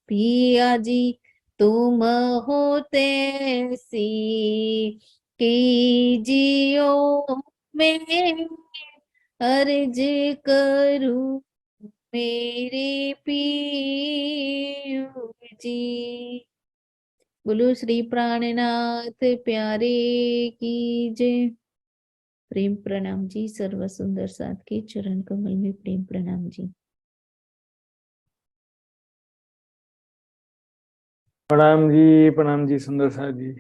पिया जी तुम होते सी, कीजियो मैं अर्ज करूं मेरे पियो जी। बोलो श्री प्राणनाथ प्यारे की जय। प्रेम प्रणाम जी। सर्व सुंदर साथ के चरण कमल में प्रेम प्रणाम जी। प्रणाम जी सुंदर साथ जी।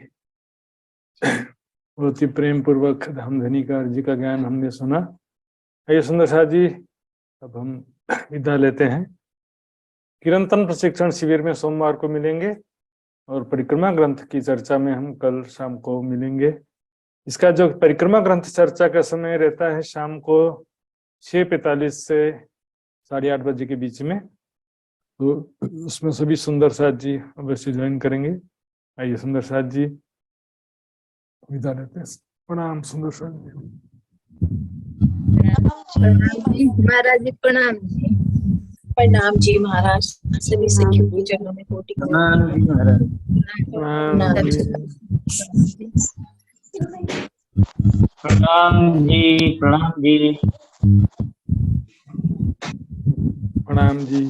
बहुत ही प्रेम पूर्वक धामधनी का जी का ज्ञान हमने सुना। आइए सुंदर साथ जी, अब हम विदा लेते हैं। किरंतन प्रशिक्षण शिविर में सोमवार को मिलेंगे और परिक्रमा ग्रंथ की चर्चा में हम कल शाम को मिलेंगे। इसका जो परिक्रमा ग्रंथ चर्चा का समय रहता है शाम को 6:45 से 8:30 बजे के बीच में, तो उसमें सभी सुंदर साथ जी अवश्य ज्वाइन करेंगे। आइए सुंदर साथ जी विदा लेते हैं। प्रणाम सुंदर साथ जी। महाराज जी प्रणाम जी। प्रणाम जी महाराज। सभी सखियों के चरणों में कोटि प्रणाम जी महाराज। प्रणाम जी। प्रणाम जी। प्रणाम जी।